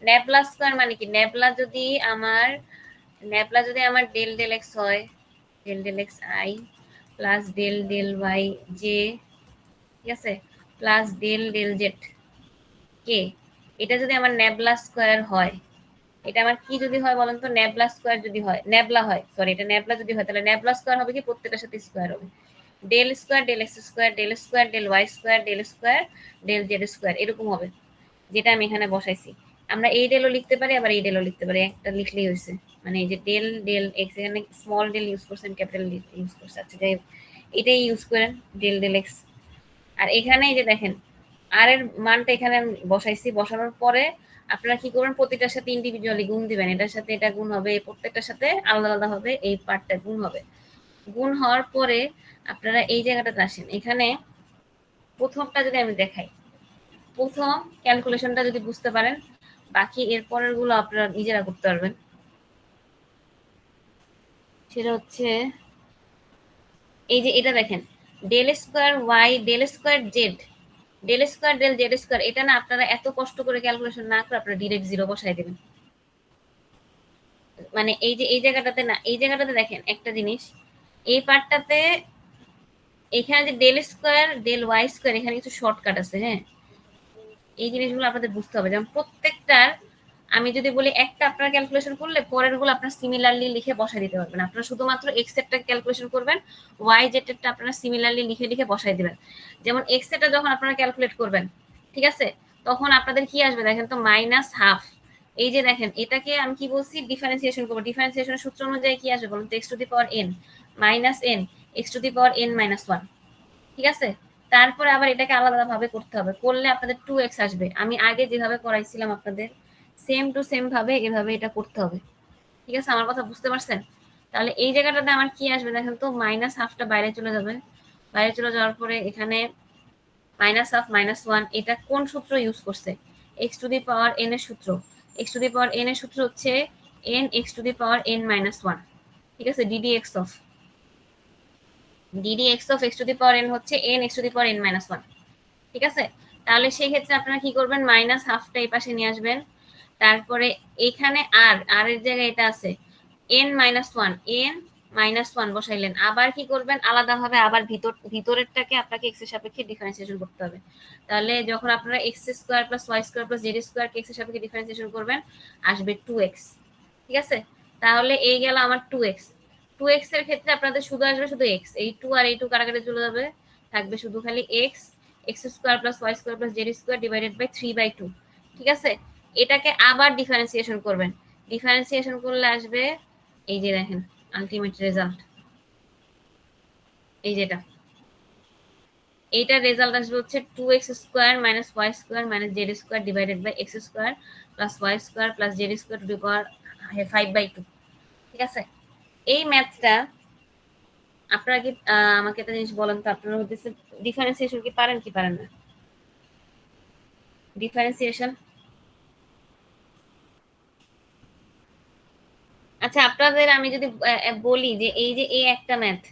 নেবলা স্কোয়ার মানে কি, নেবলা যদি আমার ডেল ডেল এক্স হয়, del del X I plus del del Y J, ঠিক আছে, plus del del Z K, এটা যদি আমার নেবলা স্কোয়ার হয়, এটা আমার কি যদি হয় বলেন তো, নেবলা স্কোয়ার যদি হয়, নেবলা হয়, সরি এটা নেবলা যদি হয়, তাহলে নেবলা স্কোয়ার হবে কি, প্রত্যেকটার সাথে স্কোয়ার হবে, del square del x square del square del y square del square del z square, এরকম হবে, যেটা আমি এখানে বসাইছি। আমরা এই ডেলও লিখতে পারি, আবার এই ডেলও লিখতে পারি, একটা লিখলেই হয়েছে, মানে এই যে ডেল ডেল এক্স, এখানে স্মল ডেল ইউজ করছেন, ক্যাপিটাল ইউজ করছে, আচ্ছা যাই হোক এটাই ইউজ করেন, ডেল ডেল এক্স। আর এখানে এই যে দেখেন আর এর মানটা এখানে আমি বসাইছি, বসানোর পরে আপনারা কি করবেন, প্রতিটার সাথে ইন্ডিভিজুয়ালি গুণ দিবেন, এটার সাথে এটা গুণ হবে, প্রত্যেকটার সাথে আলাদা আলাদা হবে, এই পার্টটা গুণ হবে। গুণ হওয়ার পরে আপনারা এই জায়গাটাতে আসেন, এখানে প্রথমটা যদি আমি দেখাই, প্রথম ক্যালকুলেশনটা যদি বুঝতে পারেন, বাকি এর পরের গুলো আপনারা নিজেরা করতে পারবেন। সেটা হচ্ছে এই যে এটা দেখেন del square y del square z del square del z square, এটা না আপনারা এত কষ্ট করে ক্যালকুলেশন না করে আপনারা ডিরেক্ট 0 বসাই দেবেন। মানে এই যে এই জায়গাটাতে না, এই জায়গাটাতে দেখেন একটা জিনিস, এই পার্টটাতে এখানে যে del square del y square, এখানে কিছু শর্টকাট আছে, হ্যাঁ এই জিনিসগুলো আপনাদের বুঝতে হবে। যেমন প্রত্যেকটার আমি যদি বলি একটা আপনারা ক্যালকুলেশন করলে পরের গুলো আপনারা সিমিলারলি লিখে বসাই দিতে পারবেন, আপনারা শুধুমাত্র এক্স এরটা ক্যালকুলেশন করবেন, ওয়াই জেড এরটা আপনারা সিমিলারলি লিখে লিখে বসাই দিবেন। যেমন এক্স এরটা যখন আপনারা ক্যালকুলেট করবেন, ঠিক আছে, তখন আপনাদের কি আসবে দেখেন তো, -½ এই যে দেখেন এটাকে আমি কি বলছি, ডিফারেন্সিয়েশন করবো, ডিফারেন্সিয়েশনের সূত্র অনুযায়ী কি আসবে বলুন তো, x⁴n -n x⁴n−1, ঠিক আছে। তারপরে আবার এটাকে আলাদা ভাবে করতে হবে, করলে আপনাদের 2x আসবে। আমি আগে যেভাবে করাইছিলাম আপনাদের সেম টু সেম ভাবে এভাবে এটা করতে হবে, ঠিক আছে, আমার কথা বুঝতে পারছেন। তাহলে এই জায়গাটাতে আমার কি আসবে দেখেন তো, -½ বাইরে চলে যাবে, বাইরে চলে যাওয়ার পরে এখানে -½ -1, এটা কোন সূত্র ইউজ করছে, x⁴n এর সূত্র, x⁴n এর সূত্র হচ্ছে n x⁴n−1, ঠিক আছে, ddx of x⁴n হচ্ছে n x⁴n−1, ঠিক আছে। তাহলে সেই ক্ষেত্রে আপনারা কি করবেন, -½ এই পাশে নিয়ে আসবেন, তারপরে এখানে আর এর জায়গায় এটা আছে n−1 বসাইলেন, আবার কি করবেন আলাদাভাবে, আবার ভিতরেরটাকে আপনাকে এক্স এর সাপেক্ষে ডিফারেন্সিয়েশন করতে হবে। তাহলে যখন আপনারা x² + y² + z² কে এক্স এর সাপেক্ষে ডিফারেন্সিয়েশন করবেন, আসবে 2x, ঠিক আছে। তাহলে এই গেল আমার 2x এর ক্ষেত্রে আপনাদের শুধু আসবে শুধু x, এই 2 আর এই 2 কাটাকাটি চলে যাবে, থাকবে শুধু খালি x² + y² + z² / 3/2, ঠিক আছে। এটাকে আবার ডিফারেন্সিয়েশন করবেন, ডিফারেন্সিয়েশন করলে আসবে এই যে দেখেন আলটিমেট রেজাল্ট, এই যেটা এইটার রেজাল্ট আসবে হচ্ছে 2x² - y² - z² / x² + y² + z² ⁵/2, ঠিক আছে। এই ম্যাথটা আপনারা কি আমাকে একটা জিনিস বলেন তো, আপনারা হচ্ছে ডিফারেন্সিয়েশন কি পারেন না? ডিফারেন্সিয়েশন, আচ্ছা আপনাদের আমি যদি বলি যে এই যে এই একটা ম্যাথ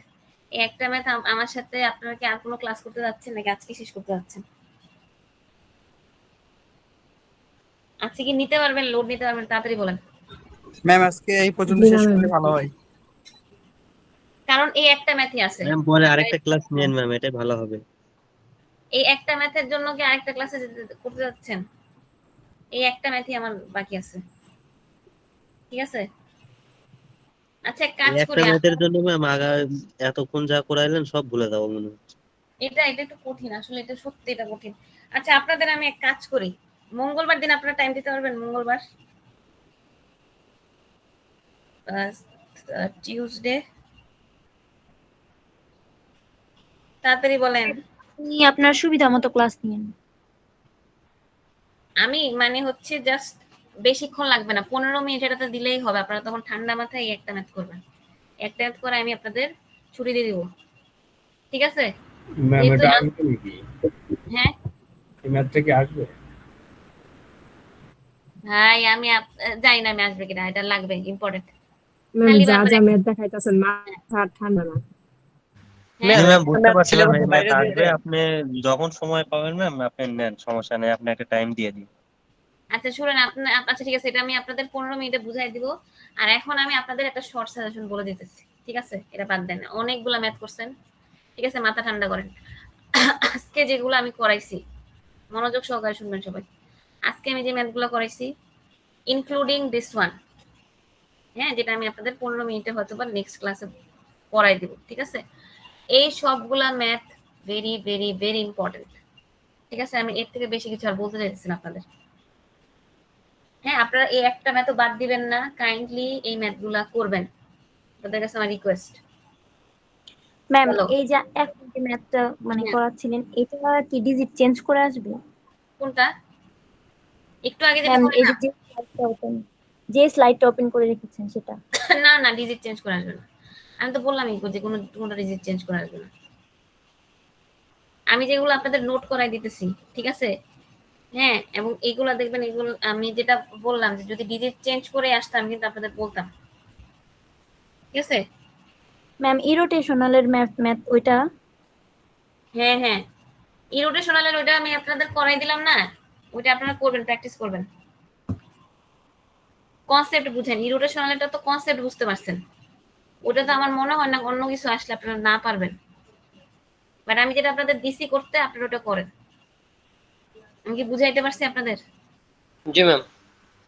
আমার সাথে আপনারা কি আর কোনো ক্লাস করতে যাচ্ছেন নাকি আজকে শেষ করতে যাচ্ছেন? আজকে কি নিতে পারবেন, লোড নিতে পারবেন? তাড়াতাড়ি বলেন। ম্যাম আজকে এই পর্যন্ত জি শেষ ম্যাম। করলে ভালো হয়। কারণ এই একটা ম্যাথই আছে, ম্যাম পরে আরেকটা ক্লাস নেন ম্যাম, এটাই ভালো হবে। এই একটা ম্যাথের জন্য কি আরেকটা ক্লাসে করতে যাচ্ছেন? এই একটা ম্যাথই আমার বাকি আছে, ঠিক আছে? আচ্ছা এক কাজ এই একটা করি, ম্যাথের জন্য ম্যাম এতক্ষণ যা করাইলেন সব ভুলে যাবো মনে হচ্ছে। এটা একটু কঠিন, আসলে এটা সত্যি এটা কঠিন। আচ্ছা আপনাদের আমি এক কাজ করি, মঙ্গলবার দিন আপনারা টাইম দিতে পারবেন? মঙ্গলবার, টিউসডে, তাড়াতাড়ি বলেন। আপনি আপনার সুবিধা মতো ক্লাস নিন। আমি মানে হচ্ছে জাস্ট বেশিক্ষণ লাগবে না, 15 মিনিট এটাতে দিলেই হবে। আপনারা তখন ঠান্ডা মাথায় এই একটা ম্যাথ করবেন, একটা ম্যাথ করে আমি আপনাদের ছুটি দিয়ে দিব, ঠিক আছে? ম্যাম যেহেতু এটা আসবে নাকি? হ্যাঁ এই ম্যাথটা কি আসবে? ভাই আমি জানি না আমি আসবে কিনা, এটা লাগবে, ইম্পর্টেন্ট। ম্যাম খালি যা ব্যাপারে যা ম্যাথ দেখাইতেছেন মাথা ঠান্ডা না। হ্যাঁ ম্যাম বুঝতে পারছিলাম সিলেবাসের এই ম্যাথ বাইরে দিয়ে আসবে, দেন। আপনি যখন সময় পাবেন ম্যাম আপনি নেন, সমস্যা নেই, আপনি একটা টাইম দিয়ে দিন। আচ্ছা শুনুন, আপনার আচ্ছা ঠিক আছে, এটা আমি আপনাদের 15 মিনিটে বুঝাই দিব। আর এখন আমি আপনাদের একটা শর্ট সাজেশন বলে দিতেছি, ঠিক আছে? এটা বাদ দেন, অনেকগুলা ম্যাথ করছেন, ঠিক আছে? মাথা ঠান্ডা করেন। আজকে যেগুলো আমি করাইছি মনোযোগ সহকারে শুনবেন সবাই। আজকে আমি যে ম্যাথগুলো করাইছি ইনক্লুডিং দিস ওয়ান, হ্যাঁ, যেটা আমি আপনাদের 15 মিনিটে হয়তো বা নেক্সট ক্লাসে পড়াই দিব, ঠিক আছে? এই সবগুলা math very very very important, ঠিক আছে? আমি এর থেকে বেশি কিছু আর বলতে চাইছি না আপনাদের। হ্যাঁ, আপনারা এই একটা ম্যাথও বাদ দিবেন না, কাইন্ডলি এই ম্যাথগুলা করবেন, আপনাদের কাছে আমার রিকোয়েস্ট। ম্যাম হ্যালো, এই যে এখন যে ম্যাথটা মানে করাচ্ছিলেন, এটা কি ডিজিট চেঞ্জ করে আসবে? কোনটা? একটু আগে যেটা ম্যাম এই বললাম, যে স্লাইডটা ওপেন করে রেখেছেন সেটা। না না ডিজিট চেঞ্জ করে আসবে না। আমি তো বললামই যে কোনো ডিজিট চেঞ্জ করে আসবে না। আমি যেগুলো আপনাদের নোট করাই দিতেছি, ঠিক আছে? হ্যাঁ, এবং এইগুলা দেখবেন, এগুলো আমি যেটা বললাম যে যদি ডিজিট চেঞ্জ করে আসতাম কিন্তু আপনাদের বলতাম, ঠিক আছে? ম্যাম ইরোটেশনালের ম্যাথ ওইটা? হ্যাঁ হ্যাঁ, ইরোটেশনালের ওইটা আমি আপনাদের করাই দিলাম না, ওইটা আপনারা করবেন, প্র্যাকটিস করবেন। কনসেপ্ট বুঝেন, ইরোটেশনালটা তো কনসেপ্ট বুঝতে পারছেন, ওটা তো আমার মনে হয় না অন্য কিছু আসলে আপনারা না পারবেন। বাট আমি যেটা আপনাদের দিছি করতে, আপনারা ওটা করেন। আমি কি বুঝাইতে পারছি আপনাদের? জি ম্যাম।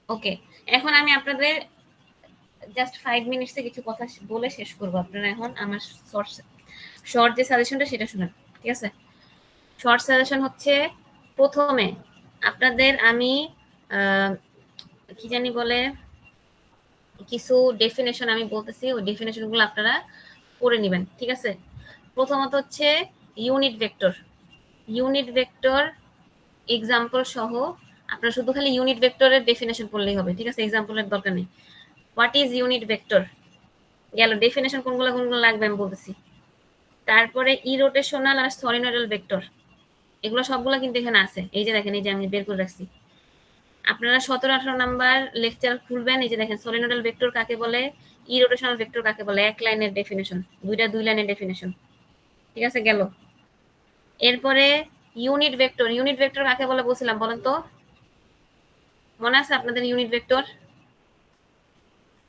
ওকে, এখন আমি আপনাদের জাস্ট 5 মিনিটসে কিছু কথা বলে শেষ করবো। আপনারা এখন আমার শর্ট যে সাজেশনটা সেটা শুনেন, ঠিক আছে? শর্ট সাজেশন হচ্ছে, প্রথমে আপনাদের আমি কি জানি বলে কিছু ডেফিনেশন আমি বলতেছি, ওই ডেফিনেশন গুলো আপনারা পড়ে নেবেন, ঠিক আছে? প্রথমত হচ্ছে ইউনিট ভেক্টর এক্সাম্পল সহ আপনারা শুধু খালি ইউনিট ভেক্টরের ডেফিনেশন পড়লেই হবে, ঠিক আছে? এক্সাম্পলের দরকার নেই। হোয়াট ইজ ইউনিট ভেক্টর গেল, ডেফিনেশন কোনগুলো লাগবে আমি বলতেছি। তারপরে ইরোটেশনাল আর সলিনয়েডাল ভেক্টর, এগুলো সবগুলো কিন্তু এখানে আছে, এই যে দেখেন, এই যে আমি বের করে রাখছি। আপনারা 17-18 নাম্বার লেকচার খুলবেন, এই যে দেখেন সলিনয়েডাল ভেক্টর কাকে বলে, ইরোটেশনাল ভেক্টর কাকে বলে, এক লাইনের ডেফিনেশন, 2 লাইনের ডেফিনেশন, ঠিক আছে? গেল। এরপরে ইউনিট ভেক্টর কাকে বলে বলছিলাম বলেন তো, মনে আছে আপনাদের? ইউনিট ভেক্টর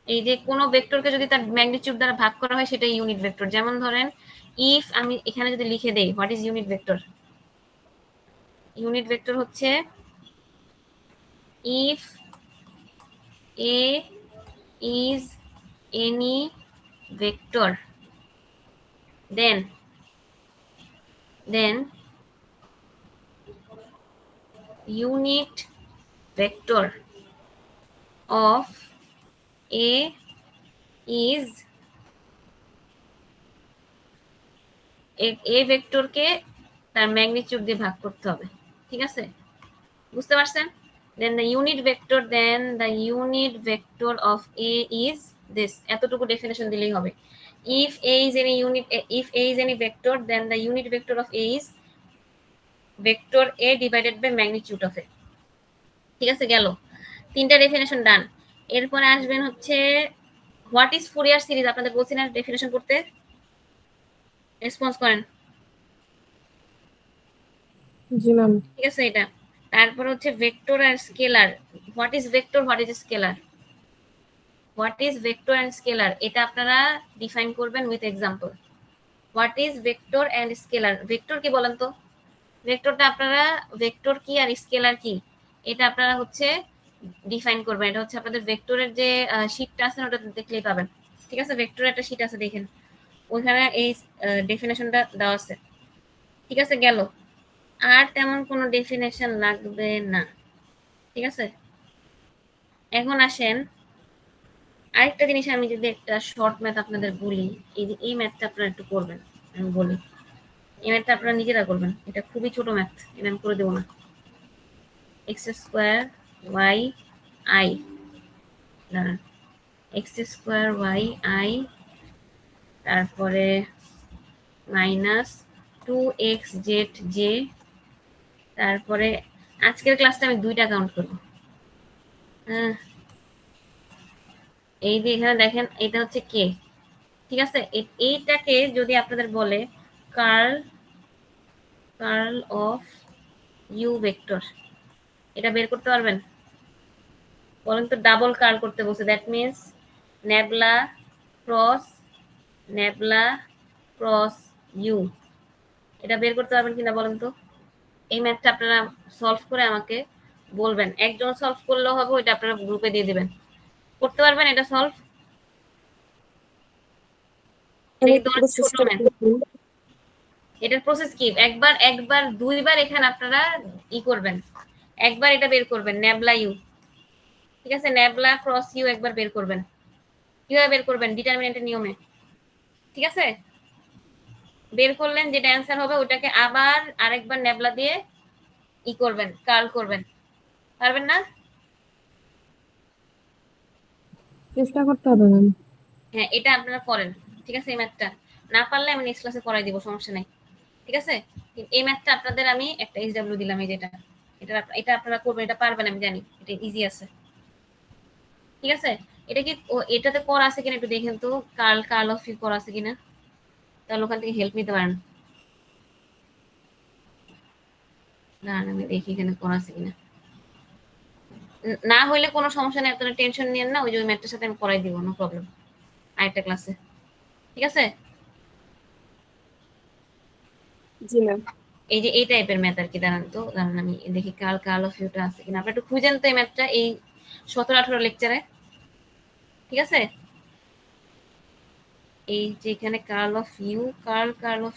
এই যে কোনো ভেক্টরকে যদি তার ম্যাগনিটিউড দ্বারা ভাগ করা হয় সেটা ইউনিট ভেক্টর। যেমন ধরেন ইফ আমি এখানে যদি লিখে দেই what is unit vector, unit vector হচ্ছে if A is any vector then unit vector of A is A ভেক্টরকে তার ম্যাগনিটিউড দিয়ে ভাগ করতে হবে, ঠিক আছে? বুঝতে পারছেন? then the unit vector of A is this, এতটুকু ডেফিনেশন দিলেই হবে। if A is any unit, if A is any vector, then the unit vector of A is vector A divided by magnitude of A. ঠিক আছে, গেল তিনটা definition ডান। এরপরে আসবেন হচ্ছে হোয়াট ইজ ফুরিয়ার সিরিজ। আপনাদের বলছি না ডেফিনেশন করতে, রেসপন্স করেন। জি ম্যাম। ঠিক আছে এটা। তারপর হচ্ছে ভেক্টর আর scalar. What is vector, what is scalar, what is vector and scalar, এটা আপনারা ডিফাইন করবেন with example. What is vector and scalar, vector কি বলেন তো, ভেক্টরটা আপনারা, ভেক্টর কি আর স্কেলার কি এটা আপনারা হচ্ছে ডিফাইন করবেন। এটা হচ্ছে আপনাদের ভেক্টরের যে শীটটা আছে ওটা দেখলেই পাবেন। ঠিক আছে, ভেক্টরের একটা শীট আছে দেখেন, ওইখানে এই ডেফিনেশনটা দেওয়া আছে। ঠিক আছে, গেল। আর তেমন কোনো ডেফিনেশন লাগবে না। ঠিক আছে, এখন আসেন আরেকটা জিনিস, আমি যদি একটা শর্ট ম্যাথ আপনাদের বলি, এই যে এই ম্যাথটা আপনারা একটু করবেন, আমি বলি এই ম্যাথটা আপনারা নিজেরা করবেন, এটা খুবই ছোট ম্যাথ, এটা আমি করে দেবো না। এক্স স্কোয়ার ওয়াই আই, দাঁড়ান, এক্স স্কোয়ার ওয়াই আই, তারপরে মাইনাস 2xz, তারপরে আজকের ক্লাসটা আমি 2টা কাউন্ট করবো। হ্যাঁ, এই যে এখানে দেখেন এটা হচ্ছে কে। ঠিক আছে, এইটাকে যদি আপনাদের বলে কার্ল অফ ইউ ভেক্টর, এটা বের করতে পারবেন? বলেন তো, ডাবল কার্ল করতে বলছে, that means nabla cross U, এটা বের করতে পারবেন কিনা বলেন তো? এই ম্যাথটা আপনারা সলভ করে আমাকে বলবেন। একজন সলভ করলেও হবে, ওইটা আপনারা গ্রুপে দিয়ে দিবেন। করতে পারবেন এটা সলভ? এটা কিন্তু অনেক ছোট ম্যাথ। এটার প্রসেস কি, একবার 2বার এখানে আপনারা করবেন, একবার এটা বের করবেন নেবলা ইউ। ঠিক আছে, নেবলা ক্রস ইউ একবার বের করবেন। কিভাবে বের করবেন? ডিটারমিনেন্টের নিয়মে। ঠিক আছে, বের করলেন, যেটা অ্যান্সার হবে ওটাকে আবার আরেকবার নেবলা দিয়ে করবেন, কার্ল করবেন। পারবেন না? চেষ্টা করতে হবে ম্যাম। হ্যাঁ, এটা আপনারা করেন। ঠিক আছে, এই ম্যাথটা না পারলে আমি নেক্সট ক্লাসে করাই দিব, সমস্যা নাই। ঠিক আছে, এই ম্যাথটা আপনাদের আমি একটা SW দিলাম, এই যেটা, এটা আপনারা করবেন, এটা পারবেন আমি জানি, এটা ইজি আছে। ঠিক আছে, এটা কি এটাতে করা আছে কিনা একটু দেখেন তো, কার্ল অফ ইউ করা আছে কিনা, তাহলে ওখান থেকে হেল্প নিতে পারেন। না আমি দেখি এখানে করা আছে কিনা, না হইলে কোনো সমস্যা নেই, আপনারা টেনশন নিয়েন না, ওই যে ওই ম্যাথটার সাথে আমি করাই দিব, নো প্রবলেম, আরেকটা ক্লাসে। ঠিক আছে, জি ম্যাম। এই যে এই টাইপের ম্যাথ আর কি। দাঁড়ান তো, দাঁড়ান আমি দেখি কার্ল অফ ইউটা আছে কিনা, আপনারা একটু খুঁজেন তো এই ম্যাথটা এই 17-18 লেকচারে। ঠিক আছে, এই যে এখানে কার্ল অফ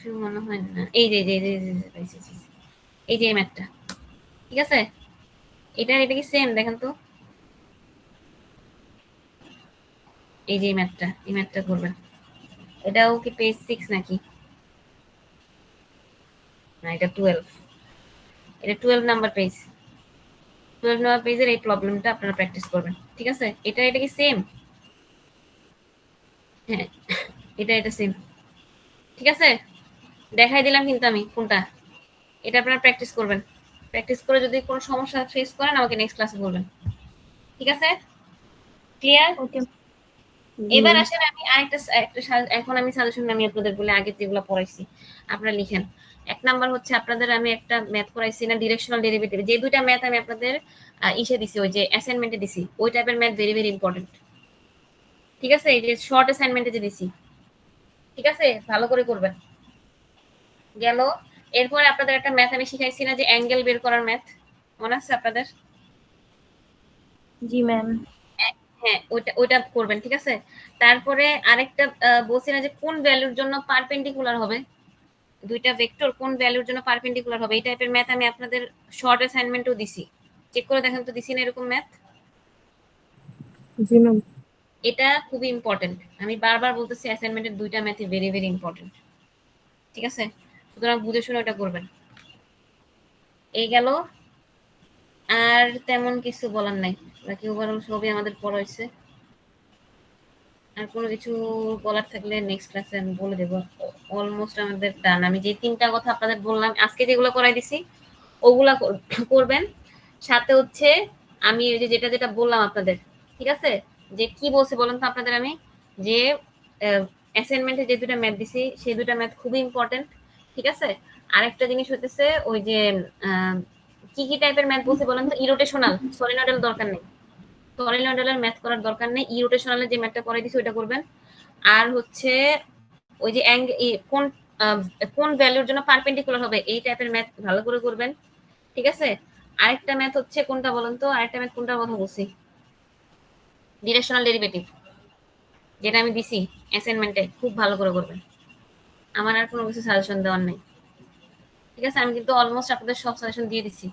ইউ মনে হয় না, এই যে এই যে এই ম্যাথটা। ঠিক আছে, এটা কি সেম দেখেন তো, এই যে এই ম্যাথটা করবেন। এটাও কি পেজ 6 নাকি? না, এটা 12, এটা 12 নাম্বার পেজ। 12 নাম্বার পেজের এই প্রবলেমটা আপনারা প্র্যাকটিস করবেন। ঠিক আছে, এটা কি সেম? হ্যাঁ, এটা সেম। ঠিক আছে, দেখাই দিলাম কিন্তু আমি কোনটা, এটা আপনারা প্র্যাকটিস করবেন। প্র্যাকটিস করে যদি কোনো সমস্যা ফেস করেন আমাকে নেক্সট ক্লাসে বলবেন। ঠিক আছে, ক্লিয়ার? ওকে। এবার আসেন আমি এখন আমি সাজেশন আমি আপনাদের বলে আগে যেগুলো পড়াইছি আপনারা লিখেন। 1 নাম্বার হচ্ছে আপনাদের আমি একটা ম্যাথ করাইছি না, ডিরেকশনাল ডেরিভেটিভ, যে দুইটা ম্যাথ আমি আপনাদের ইসে দিছি, ওই যে অ্যাসাইনমেন্টে দিছি, ওই টাইপের ম্যাথ ভেরি ভেরি ইম্পর্টেন্ট। ঠিক আছে, এই যে শর্ট অ্যাসাইনমেন্টে যে দিছি, ঠিক আছে, ভালো করে করবেন। গেল। এরপরে আপনাদের একটা ম্যাথ আমি শিখাইছি না, যে অ্যাঙ্গেল বের করার ম্যাথ, মনে আছে আপনাদের? জি ম্যাম। হ্যাঁ, ওইটা করবেন। ঠিক আছে, তারপরে আরেকটা বলছি না, যে কোন ভ্যালুর জন্য পারপেন্ডিকুলার হবে, দুইটা ভেক্টর কোন ভ্যালুর জন্য পারপেন্ডিকুলার হবে, এই টাইপের ম্যাথ আমি আপনাদের শর্ট অ্যাসাইনমেন্টও দিছি, চেক করে দেখেন তো দিছি না এরকম ম্যাথ? জি ম্যাম। এটা খুবই ইম্পর্টেন্ট, আমি বারবার বলতেছি অ্যাসাইনমেন্টের দুইটা ম্যাথই ভেরি ভেরি ইম্পর্টেন্ট। ঠিক আছে, সুতরাং বুঝে শুনে ওটা করবেন। এই গেল, আর তেমন কিছু বলার নাই, বাকি ওভারঅল সবই আমাদের পড়া হয়েছে। আর কোনো কিছু বলার থাকলে নেক্সট ক্লাসে আমি বলে দেবো। অলমোস্ট আমাদের ডান। আমি যে 3টা কথা আপনাদের বললাম আজকে যেগুলো করাই দিছি ওগুলা করবেন। সাথে হচ্ছে আমি ওই যে যেটা যেটা বললাম আপনাদের, ঠিক আছে? যে কি বলছি বলেন তো আপনাদের আমি, যে অ্যাসাইনমেন্টে যে 2টা ম্যাথ দিছি সেই 2টা ম্যাথ খুবই ইম্পর্টেন্ট, ঠিক আছে? আরেকটা জিনিস হইতেছে ওই যে কি কি টাইপের ম্যাথ বলছি বলেন তো? ইরোটেশনাল, সলিনয়েডাল দরকার নেই, সলিনয়েডালের ম্যাথ করার দরকার নেই, ইরোটেশনালের যে ম্যাথটা করাই দিছি ওইটা করবেন। আর হচ্ছে ওই যে কোন কোন ভ্যালুর জন্য পারপেন্ডিকুলার হবে এই টাইপের ম্যাথ ভালো করে করবেন, ঠিক আছে? আরেকটা ম্যাথ হচ্ছে কোনটা বলেন তো? আরেকটা ম্যাথ কোনটার কথা বলছি? ডিরেকশনাল ডেরিভেটিভ, যেটা আমি দিছি অ্যাসাইনমেন্টে, খুব ভালো করে করবেন। আমার আর কোনো কিছু সাজেশন দেওয়ার নেই, ঠিক আছে? আমি কিন্তু অলমোস্ট আপনাদের সব সাজেশন দিয়ে দিছি।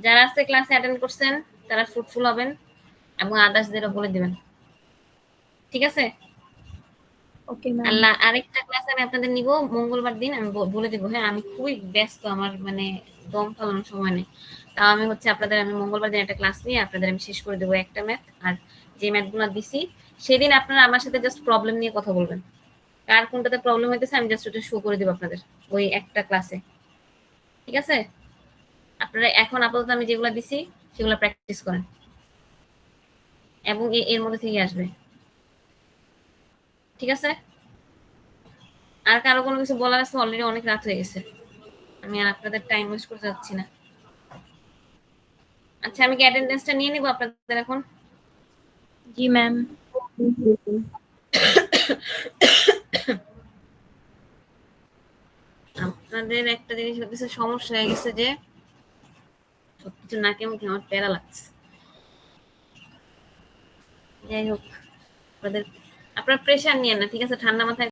যারা আজকে ক্লাসে অ্যাটেন্ড করছেন তারা ফ্রুটফুল হবেন এবং আদার্সদেরও বলে দিবেন, ঠিক আছে? Okay ma'am. আল্লাহ, আরেকটা ক্লাস আমি আপনাদের নিব মঙ্গলবার দিন, আমি বলে দিব। হ্যাঁ, আমি খুবই ব্যস্ত, আমার মানে দম ফালানোর সময় নেই। তাও আমি হচ্ছে আপনাদের আমি মঙ্গলবার দিন একটা ক্লাস নিয়ে আপনাদের আমি শেষ করে দেবো একটা ম্যাথ। আর যে ম্যাথগুলো দিছি সেদিন আপনারা আমার সাথে জাস্ট প্রবলেম নিয়ে কথা বলবেন, কার কোনটাতে প্রবলেম হইতেছে আমি জাস্ট ওটা শো করে দিব আপনাদের ওই একটা ক্লাসে, ঠিক আছে? আপনারা এখন আপাতত আমি যেগুলো দিছি সেগুলো প্র্যাকটিস করেন এবং এর মধ্যে থেকে আসবে, ঠিক আছে? আর কারো কোনো কিছু বলার আছে? অলরেডি অনেক রাত হয়ে গেছে, আমি আর আপনাদের টাইম ওয়েস্ট করতে যাচ্ছি না। আচ্ছা, আমি কি অ্যাটেন্ডেন্সটা নিয়ে নিব আপনাদের এখন? জি ম্যাম। আপনাদের একটা জিনিস হচ্ছে সমস্যা হয়ে গেছে যে সবকিছু নাকে মুখে আমার প্যারা লাগছে। যাই হোক, আপনারা প্রেশার নিয়েন না, ঠিক আছে? ঠান্ডা মাথায়